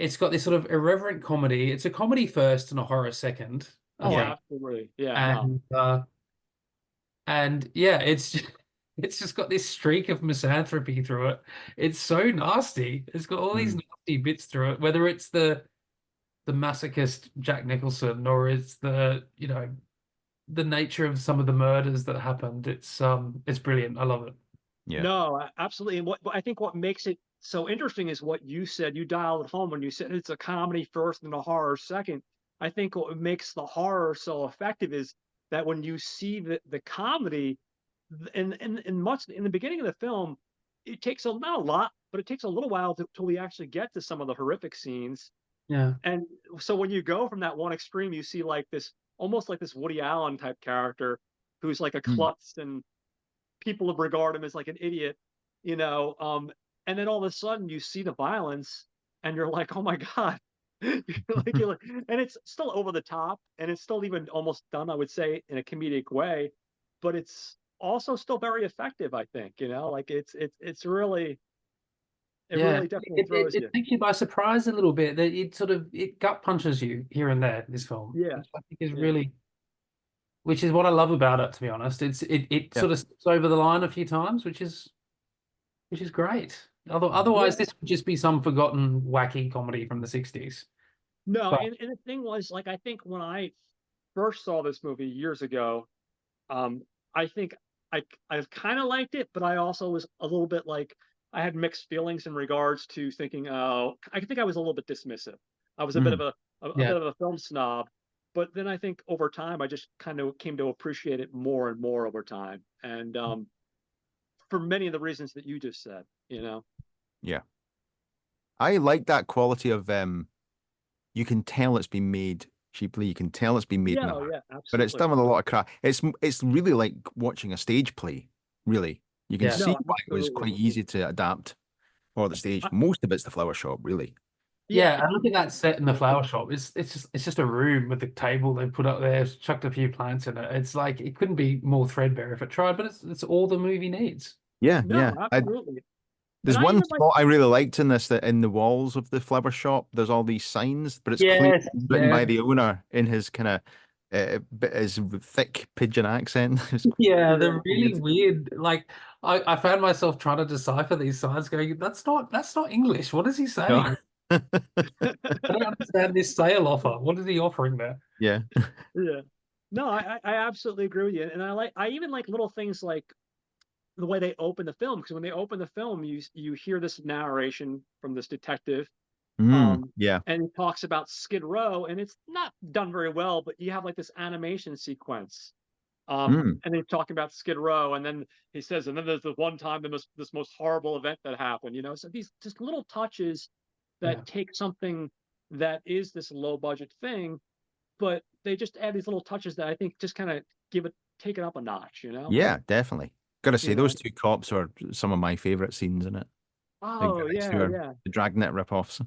It's got this sort of irreverent comedy. It's a comedy first and a horror second, I Oh, think. absolutely. Yeah. No. And yeah, it's just got this streak of misanthropy through it. It's so nasty. It's got all these nasty bits through it, whether it's the masochist Jack Nicholson or it's the the nature of some of the murders that happened. It's brilliant. I love it. Yeah. No, absolutely. And what I think what makes it so interesting is what you said. You dialed it home when you said it's a comedy first and a horror second. I think what makes the horror so effective is that when you see the comedy, and much in the beginning of the film, it takes not a lot, but it takes a little while till we actually get to some of the horrific scenes. Yeah. And so when you go from that one extreme, you see like this almost like this Woody Allen type character who's like a klutz and people regard him as like an idiot, you know. And then all of a sudden you see the violence and you're like, oh my God. And it's still over the top and it's still even almost done, I would say, in a comedic way, but it's also still very effective, I think, like it's really really definitely throws it you. takes you by surprise a little bit. That it gut punches you here and there. This film, Yeah. which I think is Yeah. really, which is what I love about it. To be honest, it sort of steps over the line a few times, which is great. Otherwise, this would just be some forgotten wacky comedy from the '60s. No, But and the thing was, like, I think when I first saw this movie years ago, I think I kind of liked it, but I also was a little bit like I had mixed feelings in regards to thinking, oh, I think I was a little bit dismissive. I was a bit of a bit of a film snob, but then I think over time I just kind of came to appreciate it more and more over time, and for many of the reasons that you just said, Yeah. I like that quality of you can tell it's been made cheaply. You can tell it's been made in a Yeah, but it's absolutely. done with a lot of craft. It's really like watching a stage play. Really, you can Yeah. see No, why it was absolutely. quite easy to adapt for the stage. Most of it's the flower shop, really. yeah, and look at that set in the flower shop. It's just a room with the table they put up there, chucked a few plants in it. It's like it couldn't be more threadbare if it tried, but it's all the movie needs. Yeah, No, yeah. absolutely. There's And I one even like, spot I really liked in this, that in the walls of the flower shop, there's all these signs, but it's Yes, clearly written by yeah. the owner in his kind of his thick pigeon accent. It's Yeah, quite they're really weird. weird. Like I found myself trying to decipher these signs, going, "That's not English. What is he saying? No. I don't understand this sale offer. What is he offering there?" Yeah. yeah. No, I absolutely agree with you. And I even like little things like the way they open the film, because when they open the film, you hear this narration from this detective, Yeah. and he talks about Skid Row, and it's not done very well, but you have like this animation sequence. And he's talking about Skid Row, and then he says, and then there's the one time this most horrible event that happened, So these just little touches that take something that is this low budget thing, but they just add these little touches that I think just kind of take it up a notch, Yeah, definitely. Gotta say, You know? those two cops are some of my favorite scenes in it. Oh, The guys yeah, who are yeah. the Dragnet ripoffs.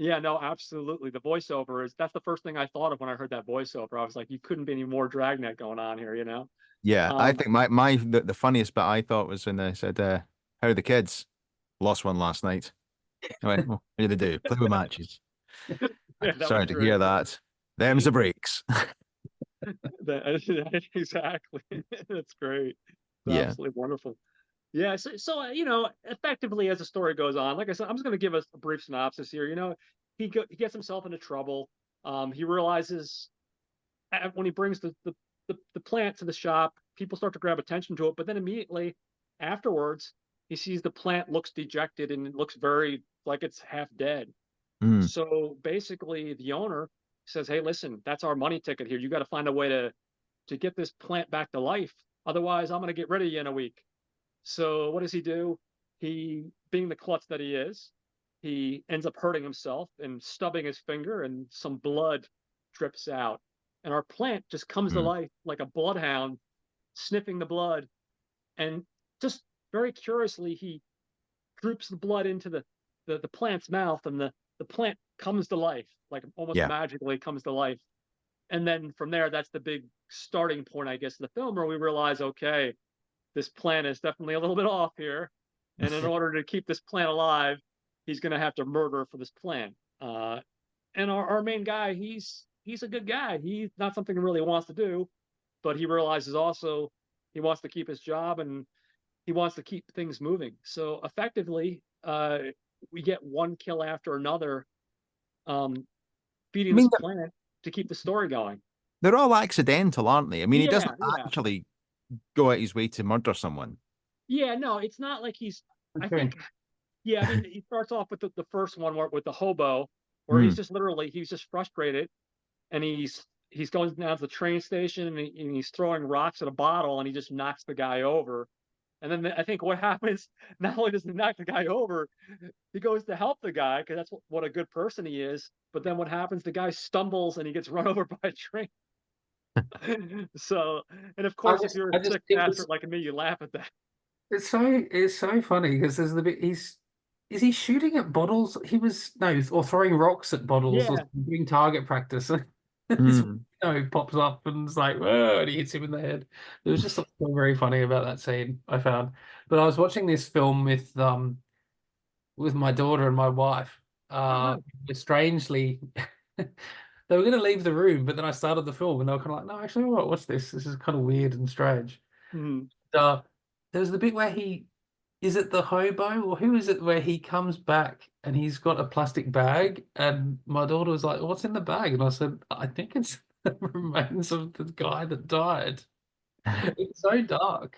Yeah, no, absolutely. The voiceover that's the first thing I thought of when I heard that voiceover. I was like, you couldn't be any more Dragnet going on here, you know? Yeah, I Um, think the funniest bit I thought was when they said, "How are the kids? Lost one last night." I went, "Oh, what do they do? Play with matches." yeah, that was Sorry to great. hear that. Them's the breaks. Exactly. That's great. It's Yeah. absolutely wonderful. Yeah, you know, effectively as the story goes on, like I said, I'm just going to give us a brief synopsis here. You know, he gets himself into trouble. He realizes when he brings the plant to the shop, people start to grab attention to it, but then immediately afterwards, he sees the plant looks dejected and it looks very like it's half dead. Mm, So basically, the owner says, "Hey, listen, that's our money ticket here. You got to find a way to get this plant back to life. Otherwise, I'm going to get rid of you in a week." So what does he do? He, being the klutz that he is, he ends up hurting himself and stubbing his finger, and some blood drips out. And our plant just comes to mm, life like a bloodhound, sniffing the blood. And just very curiously, he droops the blood into the plant's mouth, and the plant comes to life, like almost yeah. magically comes to life. And then from there, that's the big starting point, I guess, of the film, where we realize, okay, this plant is definitely a little bit off here. And in order to keep this plant alive, he's going to have to murder for this plant. And our main guy, he's a good guy. He's not something he really wants to do, but he realizes also he wants to keep his job and he wants to keep things moving. So effectively, we get one kill after another, um, I feeding this mean, plant to keep the story going. they're all accidental, aren't they? I mean, he doesn't Yeah, yeah. actually go out his way to murder someone. Yeah, no, it's not like he's, I Okay. think, yeah, I mean, he starts off with the first one with the hobo, where Mm, he's just frustrated, and he's going down to the train station, and he's throwing rocks at a bottle, and he just knocks the guy over. And then I think what happens, not only does he knock the guy over, he goes to help the guy because that's what a good person he is. But then what happens? The guy stumbles and he gets run over by a train. So, and of course, if you're a I just sick it bastard was like me, you laugh at that. it's so funny because there's the bit he's is he shooting at bottles? He was no, or throwing rocks at bottles or Yeah. doing target practice. This mm. pops up and it's like, whoa, and he hits him in the head. There was just something very funny about that scene, I found. But I was watching this film with my daughter and my wife. Oh, no. Strangely, they were going to leave the room, but then I started the film and they were kind of like, no, actually, all right, what's this? This is kind of weird and strange. Mhm. Uh, there was the bit where is it the hobo or who is it where he comes back and he's got a plastic bag and my daughter was like, what's in the bag? And I said, I think it's the remains of the guy that died. It's so dark.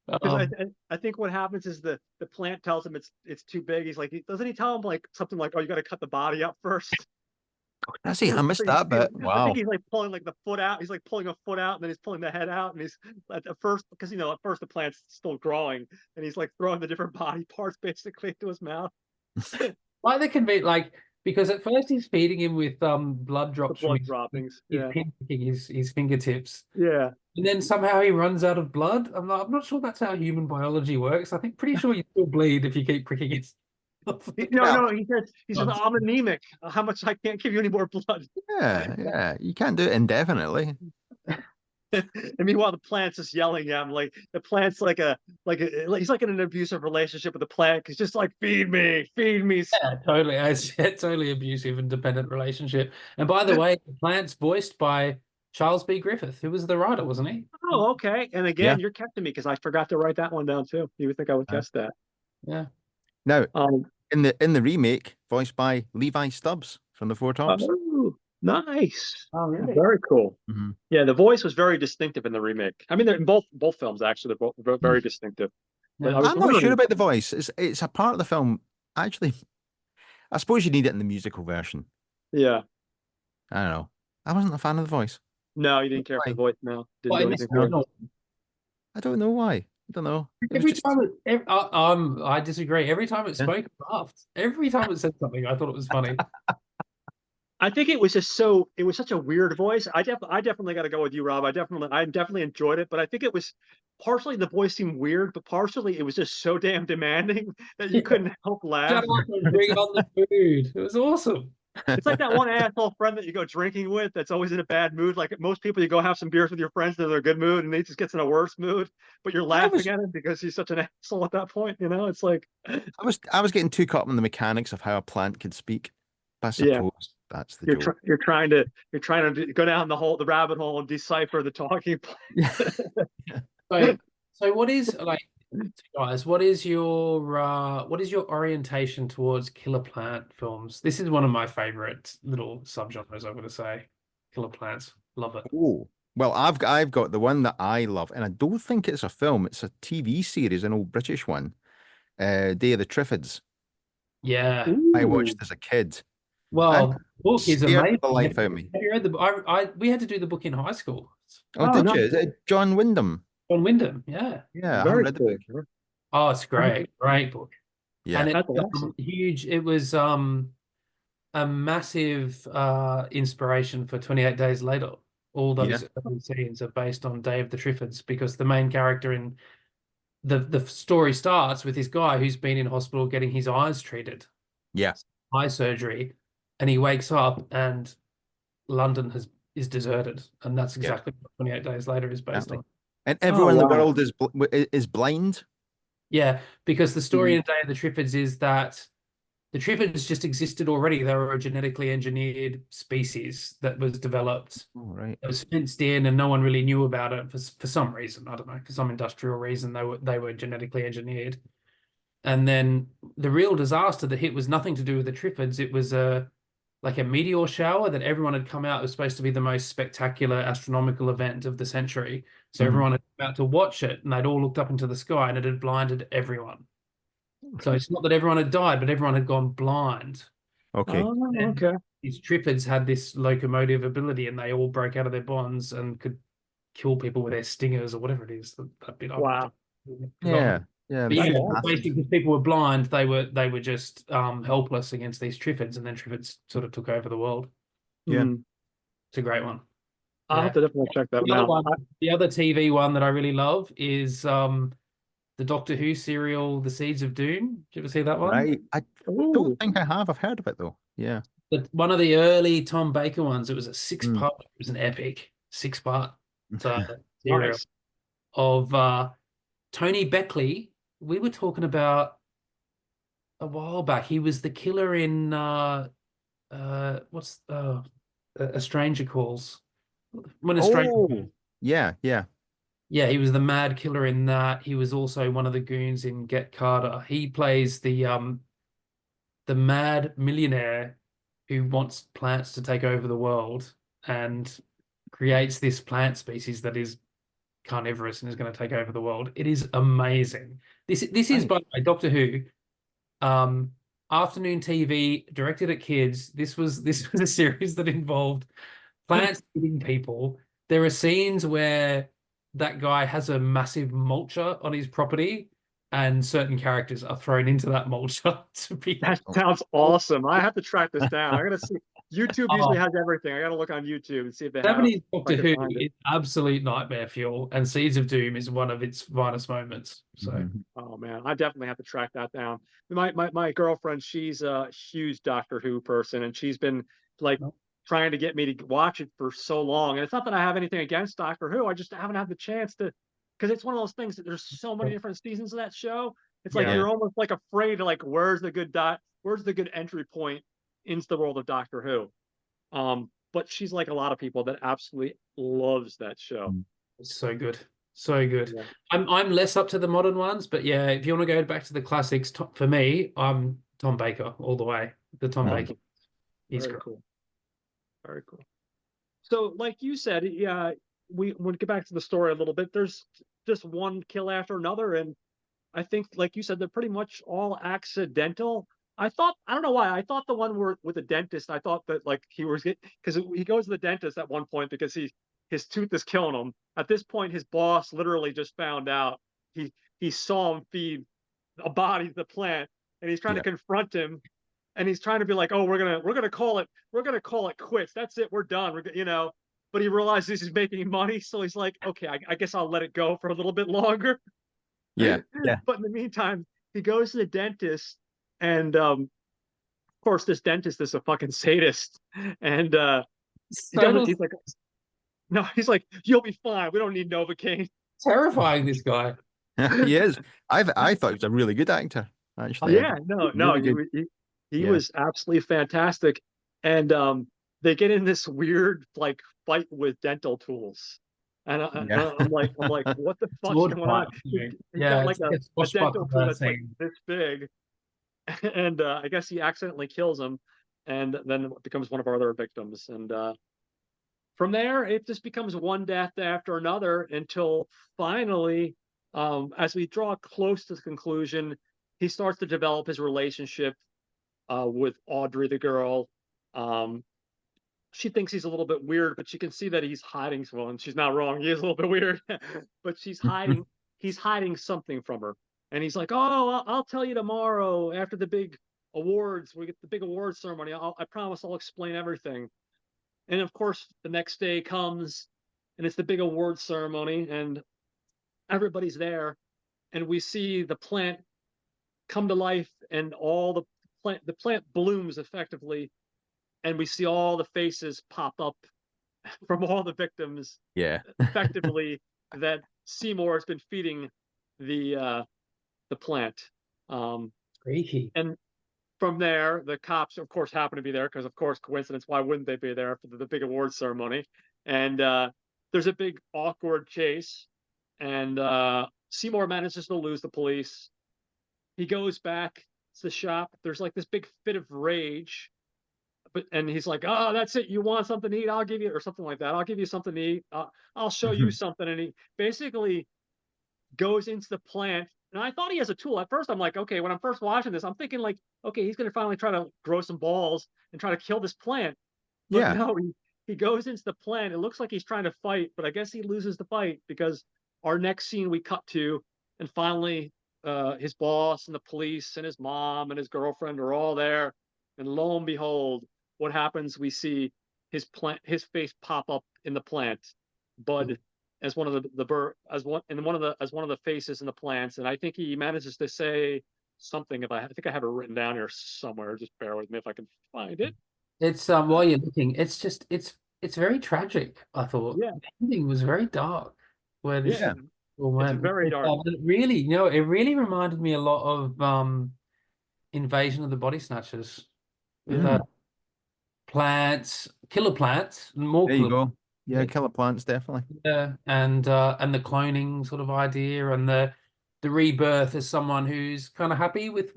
Because Um, I think what happens is the plant tells him it's too big. He's like, doesn't he tell him like something like, "Oh, you got to cut the body up first?" I see. I missed that bit. I think Wow. he's like pulling like the foot out. He's like pulling a foot out, and then he's pulling the head out. And he's at first, because at first the plant's still growing, and he's like throwing the different body parts basically into his mouth. Why they can be like because at first he's feeding him with blood The drops from blood droppings. his Yeah, pinpricking his fingertips. yeah. And then somehow he runs out of blood. I'm not sure that's how human biology works. I think pretty sure you still bleed if you keep pricking it. No, Well, no. He says I'm anemic. How much I can't give you any more blood. yeah, yeah. You can't do it indefinitely. And meanwhile, the plant's just yelling at him. Like the plant's he's like in an abusive relationship with the plant. He's just like, feed me. Yeah, totally. It's a totally abusive and dependent relationship. And by the way, the plant's voiced by Charles B. Griffith, who was the writer, wasn't he? Oh, okay. And Yeah. again, you're catching me because I forgot to write that one down too. You would think I would Uh, guess that. Yeah. Now, Um, in the remake, voiced by Levi Stubbs from the Four Tops. oh, nice. Oh, really? Very cool. Mhm. Yeah, the voice was very distinctive in the remake. I mean, they're in both films actually. They're both very distinctive. But Yeah. I was I'm not sure wondering, about the voice. It's a part of the film. Actually, I suppose you need it in the musical version. yeah. I don't know. I wasn't a fan of the voice. No, you didn't care for the Why? voice. No, didn't Well, do in the anything for it. original, I don't know why. I don't know. It was every just time I disagree. Every time it yeah. spoke, I laughed. Every time it said something, I thought it was funny. I think it was such a weird voice. I definitely got to go with you, Rob. I definitely enjoyed it, but I think it was partially the voice seemed weird, but partially it was just so damn demanding that you Yeah. couldn't help Shut laugh. up and bring on the food. It was awesome. It's like that one asshole friend that you go drinking with that's always in a bad mood. Like most people, you go have some beers with your friends, they're in a good mood, and he just gets in a worse mood. But you're I was laughing at him because he's such an asshole at that point. You know, it's like, I was getting too caught up in the mechanics of how a plant could speak. I yeah, suppose that's the joke. you're trying to go down the rabbit hole and decipher the talking. So, so what is like, guys? What is your orientation towards killer plant films? This is one of my favorite little subgenres. I'm going to say, killer plants. Love it. Oh, well, I've got the one that I love, and I don't think it's a film. It's a TV series, an old British one. Day of the Triffids. Yeah. I Ooh. watched as a kid. Well, And the book is scared amazing. the life out of me. Have you read we had to do the book in high school. Oh, Oh, did no. you? Is it John Wyndham? John Wyndham. Yeah. Yeah, I haven't Very read the cool. book. Oh, it's great. Great book. Yeah. And That's it's awesome. huge. It was a massive inspiration for 28 Days Later. All those early scenes are based on Day of the Triffids because the main character in the story starts with this guy who's been in hospital getting his eyes treated, Yeah. eye surgery, and he wakes up and London is deserted, and that's exactly what 28 Days Later is based on. And everyone in the wow. world is blind. Yeah, because the story Mhm. in Day of the Triffids is that the Triffids just existed already. They were a genetically engineered species that was developed. Oh, right. It was fenced in, and no one really knew about it for some reason. I don't know, for some industrial reason. They were genetically engineered. And then the real disaster that hit was nothing to do with the Triffids. It was like a meteor shower that everyone had come out. It was supposed to be the most spectacular astronomical event of the century. So everyone had come out to watch it, and they'd all looked up into the sky, and it had blinded everyone. So it's not that everyone had died, but everyone had gone blind. Okay. Oh, And okay. these Triffids had this locomotive ability, and they all broke out of their bonds and could kill people with their stingers or whatever it is. That bit Wow. Yeah. Yeah. But That's yeah, awesome. basically because people were blind, they were just helpless against these Triffids, and then Triffids sort of took over the world. Yeah. Mhm. It's a great one. I'll have to definitely check that The other one out. one, the other TV one that I really love is the Doctor Who serial, The Seeds of Doom. Did you ever see that one? Right. I Ooh. don't think I have. I've heard of it though. Yeah. One of the early Tom Baker ones. It was a six-part. Mm. It was an epic six-part serial Nice. of Tony Beckley. We were talking about a while back. He was the killer in what's A Stranger Calls. When a Stranger Oh, yeah, yeah. Yeah, he was the mad killer in that. He was also one of the goons in Get Carter. He plays the mad millionaire who wants plants to take over the world and creates this plant species that is carnivorous and is going to take over the world. It is amazing. This is, Right. by the way, Doctor Who, afternoon TV directed at kids. This was a series that involved plants eating people. There are scenes where that guy has a massive mulcher on his property, and certain characters are thrown into that mulcher to be. That sounds awesome. I have to track this down. I gotta see. YouTube usually has everything. I gotta look on YouTube and see if they have. 70s Doctor I can Who find it. is absolute nightmare fuel, and Seeds of Doom is one of its finest moments. So Mhm. Oh man, I definitely have to track that down. My girlfriend, she's a huge Doctor Who person, and she's been like Oh. trying to get me to watch it for so long. And it's not that I have anything against Doctor Who. I just haven't had the chance to, because it's one of those things that there's so many different seasons of that show. It's like Yeah. you're almost like afraid of like where's the good entry point into the world of Doctor Who. But she's like a lot of people that absolutely loves that show. it's so good. So good. Yeah. I'm less up to the modern ones, but yeah, if you want to go back to the classics, for me, I'm Tom Baker all the way. The Tom Oh. Baker. He's Very great. cool. Very cool. So, like you said, yeah, we would get back to the story a little bit. There's just one kill after another, and I think, like you said, they're pretty much all accidental. I don't know why. I thought the one where with the dentist, I thought that like he was because he goes to the dentist at one point because his tooth is killing him. At this point, his boss literally just found out. He saw him feed a body to the plant, and he's trying to confront him. and he's trying to be like, oh, we're gonna call it quits. That's it, we're done. But he realizes he's making money, so he's like, okay, I guess I'll let it go for a little bit longer. Yeah, yeah. But in the meantime, he goes to the dentist, and of course, this dentist is a fucking sadist, and So he's like, no, he's like, you'll be fine. We don't need Novocaine. terrifying, this guy. He is. I thought he was a really good actor, actually. Yeah, no, Really he, good. he Yeah. was absolutely fantastic, and they get in this weird like fight with dental tools, and Yeah. I'm like, what the fuck's Sword going on? fight, He's yeah, got like it's like a a swashbuckler dental tool that's like scene. this big, and I guess he accidentally kills him, and then becomes one of our other victims, and from there it just becomes one death after another until finally, as we draw close to the conclusion, he starts to develop his relationship with Audrey, the girl. Um, she thinks he's a little bit weird, but she can see that he's hiding someone. And she's not wrong. He is a little bit weird, but she's hiding. He's hiding something from her, and he's like, "Oh, I'll tell you tomorrow after the big awards. We get the big awards ceremony. I promise I'll explain everything." And of course, the next day comes, and it's the big awards ceremony, and everybody's there, and we see the plant come to life, and all the plant blooms effectively, and we see all the faces pop up from all the victims Yeah. effectively that Seymour has been feeding the plant. Freaky. And from there, the cops, of course, happen to be there because, of course, coincidence. Why wouldn't they be there for the big awards ceremony? And there's a big awkward chase, and Seymour manages to lose the police. He goes back to the shop. There's like this big fit of rage, and he's like, "Oh, that's it. You want something to eat? I'll give you," or something like that. "I'll give you something to eat. I'll show you something." And he basically goes into the plant. And I thought he has a tool. At first, I'm like, okay, when I'm first watching this, I'm thinking like, okay, he's gonna finally try to grow some balls and try to kill this plant. But Yeah. no, he goes into the plant. It looks like he's trying to fight, but I guess he loses the fight because our next scene we cut to, and finally his boss and the police and his mom and his girlfriend are all there. And lo and behold, what happens? We see his face pop up in the plant. Bud as one of as one of the faces in the plants, and I think he manages to say something. I think I have it written down here somewhere. Just bear with me if I can find it. It's while you're looking, it's just it's very tragic. I thought Yeah, the ending was very dark, where this yeah, all it's went. very dark. But it really, it really reminded me a lot of Invasion of the Body Snatchers with plants, killer plants, more There you killer. go. Yeah, killer plants, definitely. Yeah, and the cloning sort of idea, and the rebirth as someone who's kind of happy with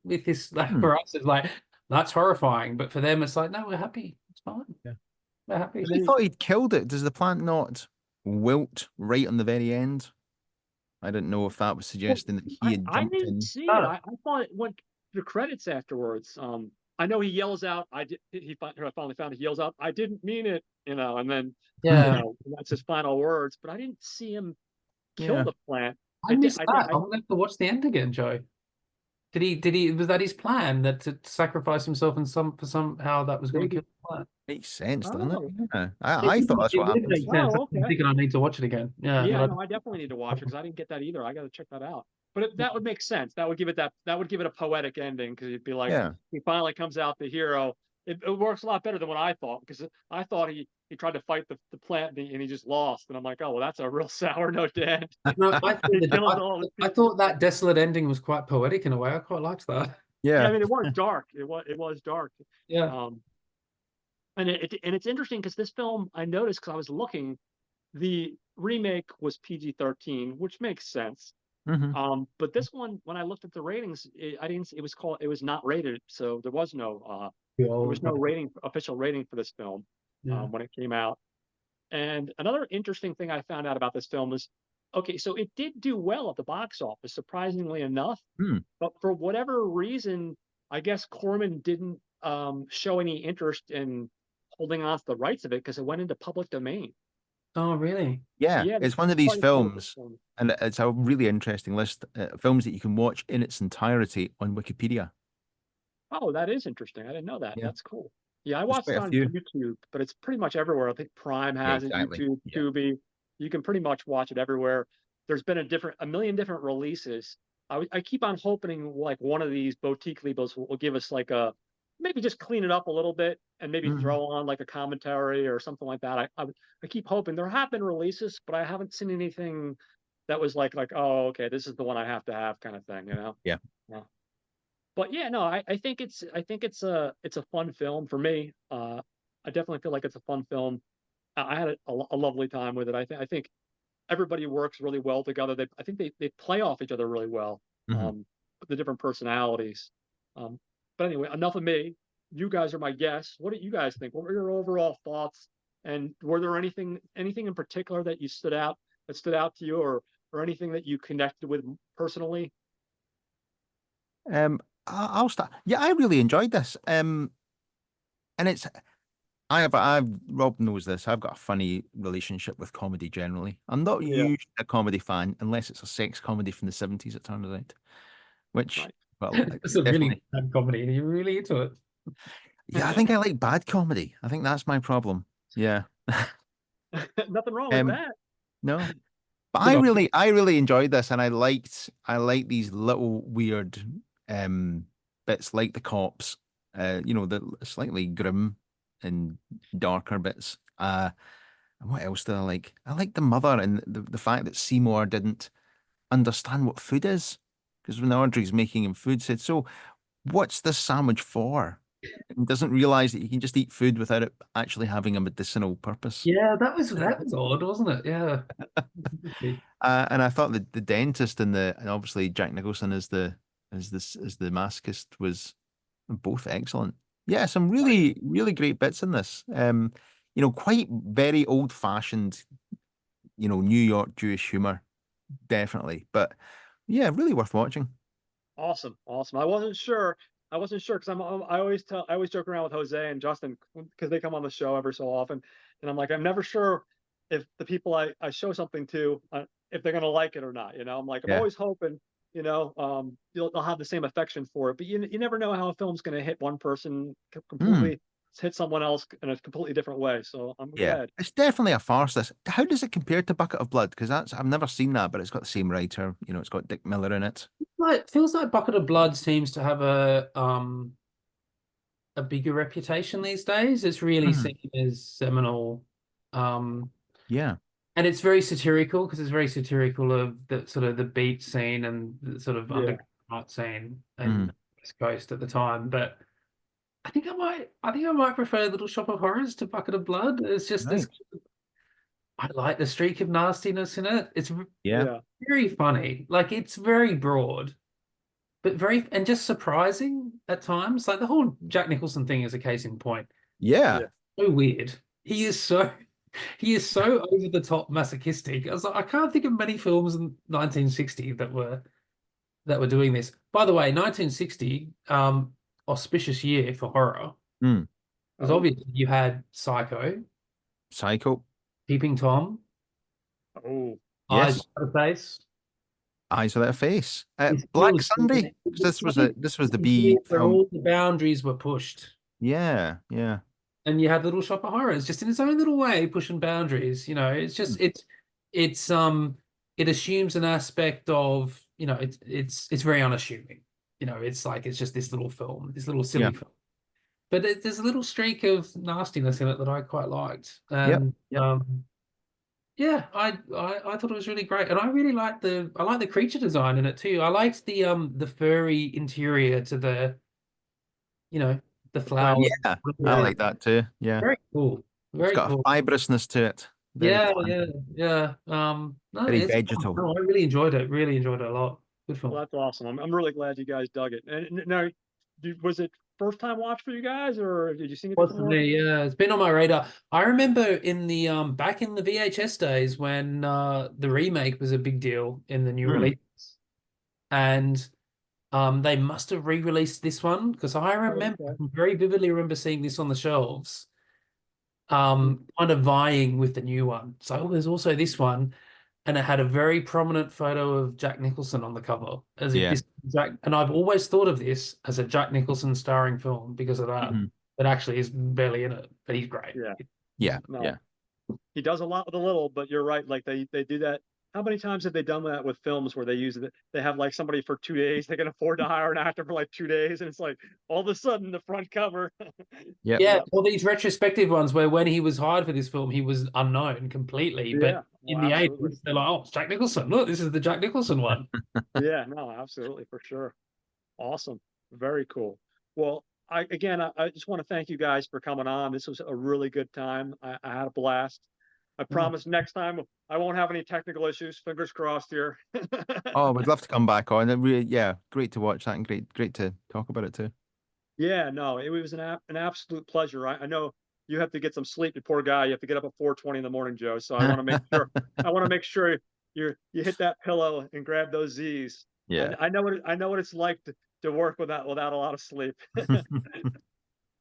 this. Like, for us, it's like that's horrifying, but for them, it's like, no, we're happy. It's fine. Yeah. We're happy. I thought he'd killed it. Does the plant not wilt right on the very end? I didn't know if that was suggesting that he had I jumped didn't in. see it. I thought it went to the credits afterwards. I know he yells out. I finally found he yells out, "I didn't mean it," and then that's his final words. But I didn't see him kill the plant. I missed that. I'm gonna have to watch the end again, Joe. Did he? Was that his plan, that to sacrifice himself and somehow that was going to kill the plant? Makes sense, doesn't Oh. it? Yeah. I thought that's what happened. Makes sense. Oh, okay. I'm thinking I need to watch it again. Yeah, No, I definitely need to watch it because I didn't get that either. I got to check that out. But that would make sense. That would give it a poetic ending because you'd be like, he finally comes out the hero. It works a lot better than what I thought, because I thought he tried to fight the plant and he just lost. And I'm like, oh, well, that's a real sour note to end. No, I thought that desolate ending was quite poetic in a way. I quite liked that. Yeah. I mean, it was dark. It was dark. Yeah. And it's interesting because this film, I noticed because I was looking, the remake was PG-13, which makes sense. But this one, when I looked at the ratings, it was not rated, so there was no official rating for this film when it came out. And another interesting thing I found out about this film is, okay, so it did do well at the box office, surprisingly enough. But for whatever reason, I guess Corman didn't show any interest in holding on to the rights of it because it went into public domain. Oh, really? Yeah, it's one of these films, and it's a really interesting list of films that you can watch in its entirety on Wikipedia. Oh, that is interesting. I didn't know that. Yeah, That's cool. Yeah, I there's watched quite it a on few. YouTube, but it's pretty much everywhere. I think Prime Yeah, has it, exactly. YouTube, Yeah. Tubi. You can pretty much watch it everywhere. There's been a million different releases. I keep on hoping like one of these boutique labels will give us like a maybe just clean it up a little bit and maybe Mhm. throw on like a commentary or something like that. I keep hoping there have been releases, but I haven't seen anything that was like oh okay, this is the one I have to have kind of thing, you know? Yeah. Yeah. But yeah, no, I think it's a fun film for me. I definitely feel like it's a fun film. I had a lovely time with it. I think everybody works really well together. I think they play off each other really well. Mhm. The different personalities. Um, but anyway, enough of me. You guys are my guests. What do you guys think? What were your overall thoughts? And were there anything in particular that stood out to you, or anything that you connected with personally? I'll start. Yeah, I really enjoyed this. And it's I've Rob knows this. I've got a funny relationship with comedy generally. I'm not Yeah, usually a comedy fan unless it's a sex comedy from the 70s, it turns out. Which, right. well, It's a definitely. really bad comedy, and you're really into it. Yeah, I think I like bad comedy. I think that's my problem. Yeah. Nothing wrong with Um, that. no. But Good on you. I really enjoyed this, and I liked these little weird um bits like the cops, the slightly grim and darker bits. And what else did I like? I like the mother and the fact that Seymour didn't understand what food is. Because when Audrey's making him food, said, "So what's this sandwich for?" And doesn't realize that you can just eat food without it actually having a medicinal purpose. Yeah, that was odd, wasn't it? Yeah. And I thought the dentist and obviously Jack Nicholson as the masochist was both excellent. Yeah, some Right. really really great bits in this. Quite very old fashioned, New York Jewish humor, definitely. But yeah, really worth watching. Awesome, awesome. I wasn't sure because I always joke around with Jose and Justin because they come on the show every so often, and I'm like, I'm never sure if the people I show something to, if they're gonna like it or not. I'm like, I'm Yeah. always hoping, they'll have the same affection for it, but you never know how a film's gonna hit one person Mm, completely, hit someone else in a completely different way. So I'm yeah. glad. It's definitely a farce. This. How does it compare to Bucket of Blood? Because I've never seen that, but it's got the same writer. It's got Dick Miller in it. Like feels like Bucket of Blood seems to have a bigger reputation these days. It's really Mhm. seen as seminal. Um, Yeah. and it's very satirical because it's very satirical of the sort of the beat scene and the sort of Yeah, underground art scene Mhm. and West Coast at the time. But I think I might prefer Little Shop of Horrors to Bucket of Blood. It's just this. Right. I like the streak of nastiness in it. It's Yeah. yeah, very funny. Like it's very broad, but very and just surprising at times. Like the whole Jack Nicholson thing is a case in point. Yeah. yeah. So weird. He is so over the top masochistic. I was like, I can't think of many films in 1960 that were doing this. By the way, 1960, auspicious year for horror. Mm. Because Oh, obviously you had Psycho, Psycho. Peeping Tom, oh, Eyes Yes. Without a Face. Eyes Without a Face. It's Black still Sunday. doing Because it. this It's was like this was the a year B where film. all the boundaries were pushed. Yeah. Yeah. And you had Little Shop of Horrors just in its own little way pushing boundaries. It's Mm. just it's it assumes an aspect of it's very unassuming. It's like it's just this little film, this little Yeah. silly film. But there's a little streak of nastiness in it that I quite liked. Yep. And Yep. yeah, I thought it was really great. And I like the creature design in it too. I liked the furry interior to the the plant. flowers. Yeah. I Yeah, like that too. Yeah. Very cool. It's Very got a cool. fibrousness to it. Very Yeah, yeah, planty. yeah. No, Very it's fun. vegetal. No, I really enjoyed it. Really enjoyed it a lot. Good well, film. that's awesome. I'm really glad you guys dug it. And now, was it first time watch for you guys, or did you see it Was for before? me, yeah. It's been on my radar. I remember in the back in the VHS days when the remake was a big deal in the new Mm. release. And they must have re-released this one because I Oh, remember okay. very vividly remember seeing this on the shelves, kind of vying with the new one. So there's also this one. and it had a very prominent photo of Jack Nicholson on the cover, as if Yeah. this Jack. And I've always thought of this as a Jack Nicholson starring film because of that. Mhm. But actually, he's barely in it, but he's great. Yeah. Yeah. No, Yeah. he does a lot with a little, but you're right. Like they do that. How many times have they done that with films where they use it? They have like somebody for 2 days. They can afford to hire an actor for like 2 days, and it's like all of a sudden the front cover. Yep. Yeah, all these retrospective ones where when he was hired for this film, he was unknown completely. But Yeah, in well, the absolutely. 80s, they're like, oh, it's Jack Nicholson. Look, this is the Jack Nicholson one. Yeah, no, absolutely, for sure. Awesome. Very cool. Well, I just want to thank you guys for coming on. This was a really good time. I had a blast. I promise next time I won't have any technical issues. Fingers crossed here. Oh, we'd love to come back on. Yeah, great to watch that and great to talk about it too. Yeah, no, it was an absolute pleasure. I know you have to get some sleep, you poor guy. You have to get up at 4:20 in the morning, Joe. So I want to make sure you hit that pillow and grab those Z's. Yeah. I know what it's like to work without a lot of sleep.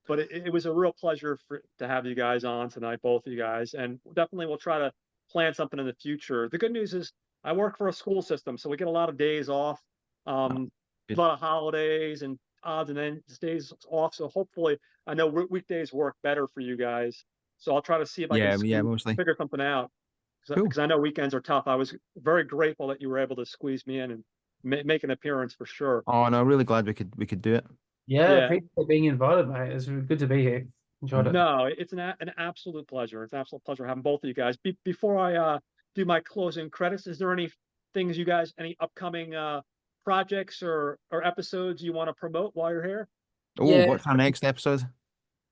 But it was a real pleasure to have you guys on tonight, both of you guys, and definitely we'll try to plan something in the future. The good news is I work for a school system, so we get a lot of days off, a good. lot of holidays and odds and ends days off. So hopefully, I know weekdays work better for you guys. So I'll try to see if I can Mostly. figure something out Cool. because I know weekends are tough. I was very grateful that you were able to squeeze me in and make an appearance for sure. Oh no, really glad we could do it. Yeah, Yeah. appreciate being invited, mate. It's good to be here. Enjoyed it. No, it's an absolute pleasure. It's an absolute pleasure having both of you guys. Before I do my closing credits, is there any things you guys, any upcoming projects or episodes you want to promote while you're here? Oh, Yeah. what's our next episode?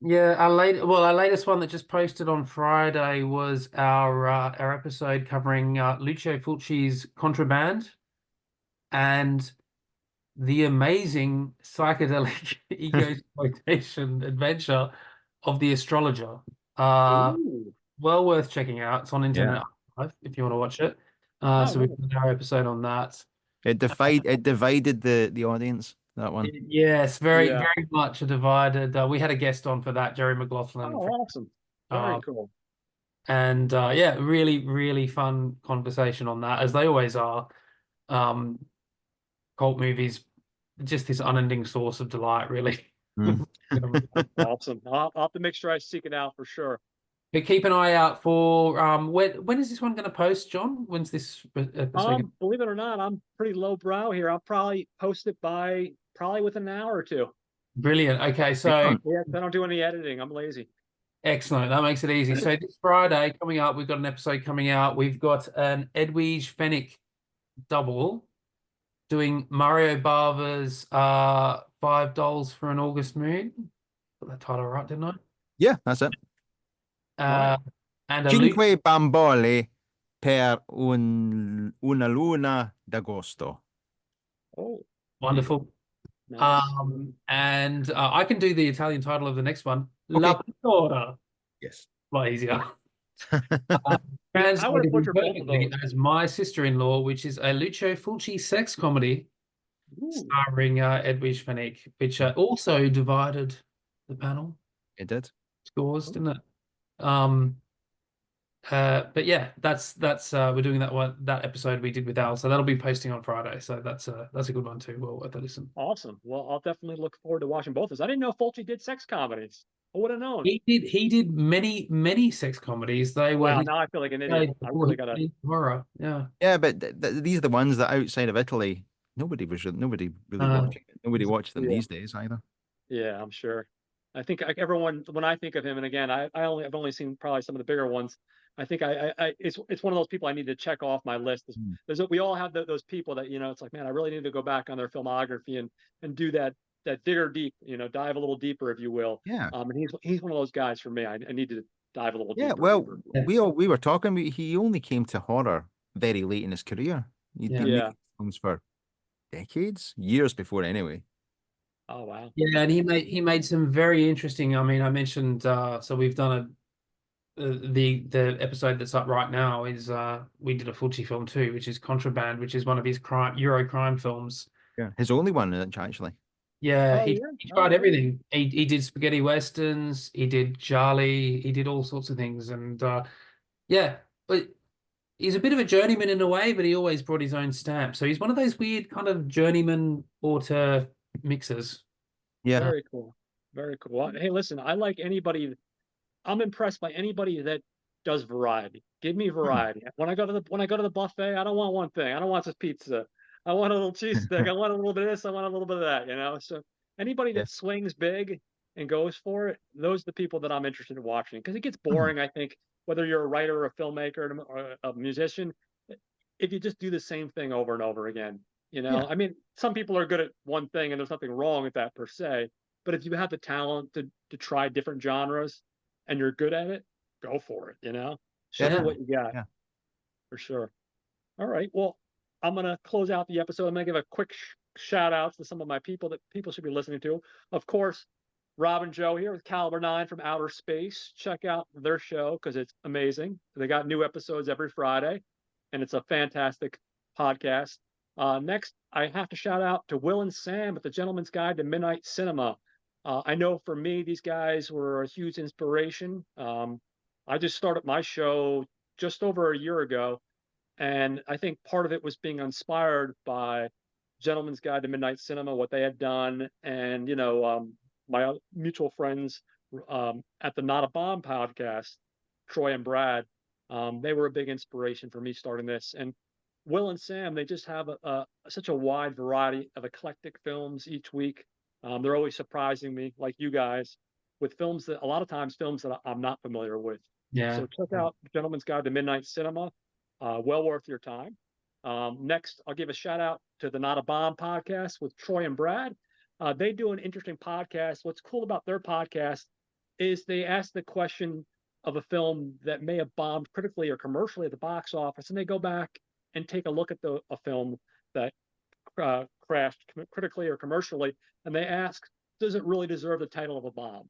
Yeah, our latest one that just posted on Friday was our episode covering Lucio Fulci's Contraband and the amazing psychedelic ego exploitation adventure of The Astrologer. Ooh. Well worth checking out. It's on Internet Archive if you want to watch it. So we've done our episode on that. It divided the audience, that one. Yes, very Yeah. very much a divided. We had a guest on for that, Jerry McLaughlin. Oh, awesome. Very cool. And yeah, really, really fun conversation on that, as they always are. Cult movies, just this unending source of delight, really. Mm. Awesome. I'll have to make sure I seek it out for sure. But keep an eye out for when is this one going to post, John? When's this episode? Believe it or not, I'm pretty low brow here. I'll probably post it by probably within an hour or two. Brilliant. Okay, so Excellent. Yeah, I don't do any editing. I'm lazy. excellent. That makes it easy. So this Friday coming up, we've got an episode coming out. We've got an Edwige Fenech double doing Mario Bava's $5 for an August Moon. Got that title right, didn't I? Yeah, that's it. And a Cinque bambole per una luna d'agosto. Oh, wonderful. nice. And I can do the Italian title of the next one. Okay. La Pittora. Yes. A lot easier. I would Translated butcher both of perfectly those. as My Sister-in-Law, which is a Lucio Fulci sex comedy Ooh. starring Edwige Fenech, which also divided the panel It did. scores, didn't it? But yeah, that's we're doing that episode we did with Al, so that'll be posting on Friday. So that's a good one too. Well worth a listen. Awesome. Well, I'll definitely look forward to watching both of those. I didn't know Fulci did sex comedies. I would have known. He did many sex comedies. They were Wow, now I feel like an idiot. I really gotta. horror. Yeah. Yeah, but these are the ones that outside of Italy, nobody really watching it. Nobody watched them these days either. Yeah, I'm sure. I think everyone, when I think of him, and again, I've only seen probably some of the bigger ones. I think it's one of those people I need to check off my list. We all have those people that, it's like, man, I really need to go back on their filmography and do that digger deep, dive a little deeper, if you will. Yeah. And he's one of those guys for me. I need to dive a little deeper. Yeah, well, we were talking. He only came to horror very late in his career. He'd been making films for decades, years before, anyway. Oh wow. Yeah, and he made some very interesting. I mean, I mentioned so we've done the episode that's up right now is we did a Fulci film too, which is Contraband, which is one of his Euro crime films. Yeah, his only one actually. Yeah, he tried everything. He did spaghetti westerns, he did Charlie, he did all sorts of things, and yeah, but he's a bit of a journeyman in a way, but he always brought his own stamp. So he's one of those weird kind of journeyman auteur mixers. Yeah. Very cool. Very cool. Hey, listen, I like anybody. I'm impressed by anybody that does variety. Give me variety. When I go to the buffet, I don't want one thing. I don't want just pizza. I want a little cheese stick. I want a little bit of this. I want a little bit of that. So anybody Yeah. that swings big and goes for it, those are the people that I'm interested in watching, because it gets Mhm. boring. I think whether you're a writer or a filmmaker or a musician, if you just do the same thing over and over again. Yeah. I mean, some people are good at one thing, and there's nothing wrong with that per se. But if you have the talent to try different genres and you're good at it, go for it. Show me Yeah. what you got. Yeah. For sure. All right. Well, I'm gonna close out the episode. I'm gonna give a quick shout out to some of my people that people should be listening to. Of course, Rob and Joe here with Caliber 9 from Outer Space. Check out their show because it's amazing. They got new episodes every Friday, and it's a fantastic podcast. Next, I have to shout out to Will and Sam at the Gentleman's Guide to Midnight Cinema. I know for me, these guys were a huge inspiration. I just started my show just over a year ago, and I think part of it was being inspired by Gentleman's Guide to Midnight Cinema, what they had done, and my mutual friends at the Not a Bomb podcast, Troy and Brad. They were a big inspiration for me starting this. And Will and Sam, they just have such a wide variety of eclectic films each week. They're always surprising me, like you guys, with films that a lot of times films that I'm not familiar with. Yeah. So check out Gentleman's Guide to Midnight Cinema. Well worth your time. Next, I'll give a shout out to the Not a Bomb podcast with Troy and Brad. They do an interesting podcast. What's cool about their podcast is they ask the question of a film that may have bombed critically or commercially at the box office, and they go back and take a look at a film that crashed critically or commercially, and they ask, does it really deserve the title of a bomb?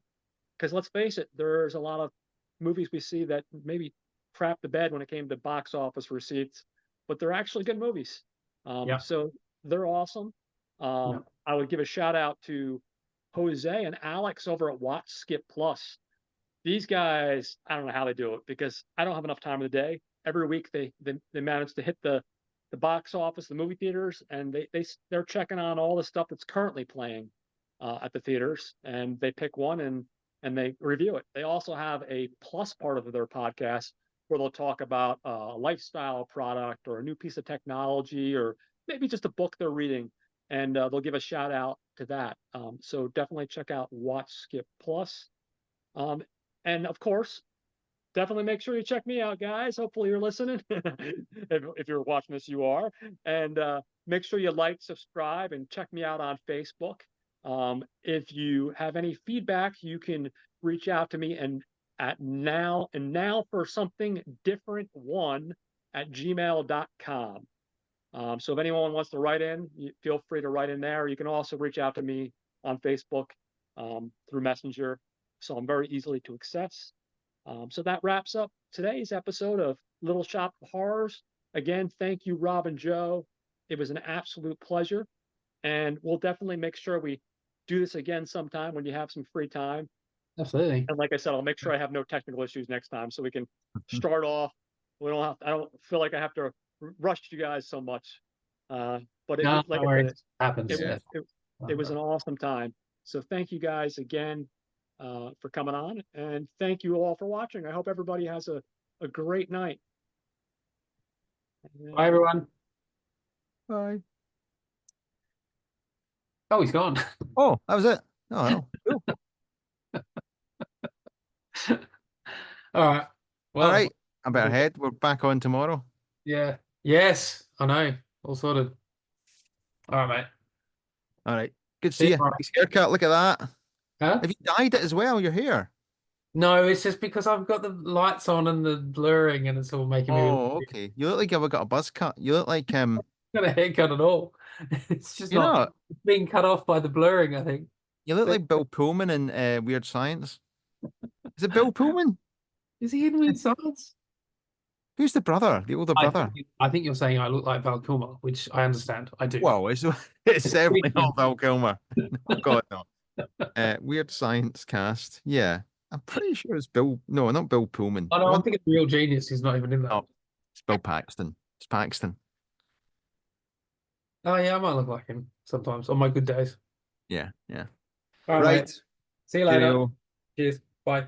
Because let's face it, there's a lot of movies we see that maybe crap the bed when it came to box office receipts, but they're actually good movies. Yeah. So they're awesome. Yeah. I would give a shout out to Jose and Alex over at Watch Skip Plus. These guys, I don't know how they do it because I don't have enough time in the day. Every week they manage to hit the box office, the movie theaters, and they're checking on all the stuff that's currently playing at the theaters, and they pick one and they review it. They also have a plus part of their podcast where they'll talk about a lifestyle product or a new piece of technology or maybe just a book they're reading, and they'll give a shout out to that. So definitely check out Watch Skip Plus. And of course, definitely make sure you check me out, guys. Hopefully you're listening. If you're watching this, you are. And make sure you like, subscribe, and check me out on Facebook. If you have any feedback, you can reach out to me and at now for something different one at gmail.com. So if anyone wants to write in, feel free to write in there. You can also reach out to me on Facebook through Messenger. So I'm very easily to access. So that wraps up today's episode of Little Shop of Horrors. Again, thank you, Rob and Joe. It was an absolute pleasure. And we'll definitely make sure we do this again sometime when you have some free time. Absolutely. And like I said, I'll make sure I have no technical issues next time so we can start off. I don't feel like I have to rush you guys so much. But No, like no I said, worries. Happens. it was an awesome time. So thank you guys again for coming on, and thank you all for watching. I hope everybody has a great night. Bye, everyone. Bye. Oh, he's gone. Oh, that was it. Oh, well. Cool. All right. Well, All right. I better head. We're back on tomorrow. Yeah. Yes, I know. All sorted. All right, mate. All right. Good to See see you you. Nice haircut. Look at that. Huh? Have you dyed it as well, your hair? No, it's just because I've got the lights on and the blurring, and it's all making me Oh, okay. You look like you've got a buzz cut. You look like got a haircut at all. It's just you know, not being cut off by the blurring, I think. you look like Bill Pullman in Weird Science. Is it Bill Pullman? Is he in Weird Science? Who's the brother? The older brother? I think you're saying I look like Val Kilmer, which I understand. I do. Well, it's definitely not Val Kilmer. Oh God, no. Weird Science cast. Yeah. I'm pretty sure it's Bill. No, not Bill Pullman. Oh no, I'm thinking Real Genius. He's not even in that. Oh, It's Bill Paxton. It's Paxton. Oh yeah, I might look like him sometimes on my good days. Yeah, yeah. All right, mate. Right. See you later. Cheerio. Cheers. Bye.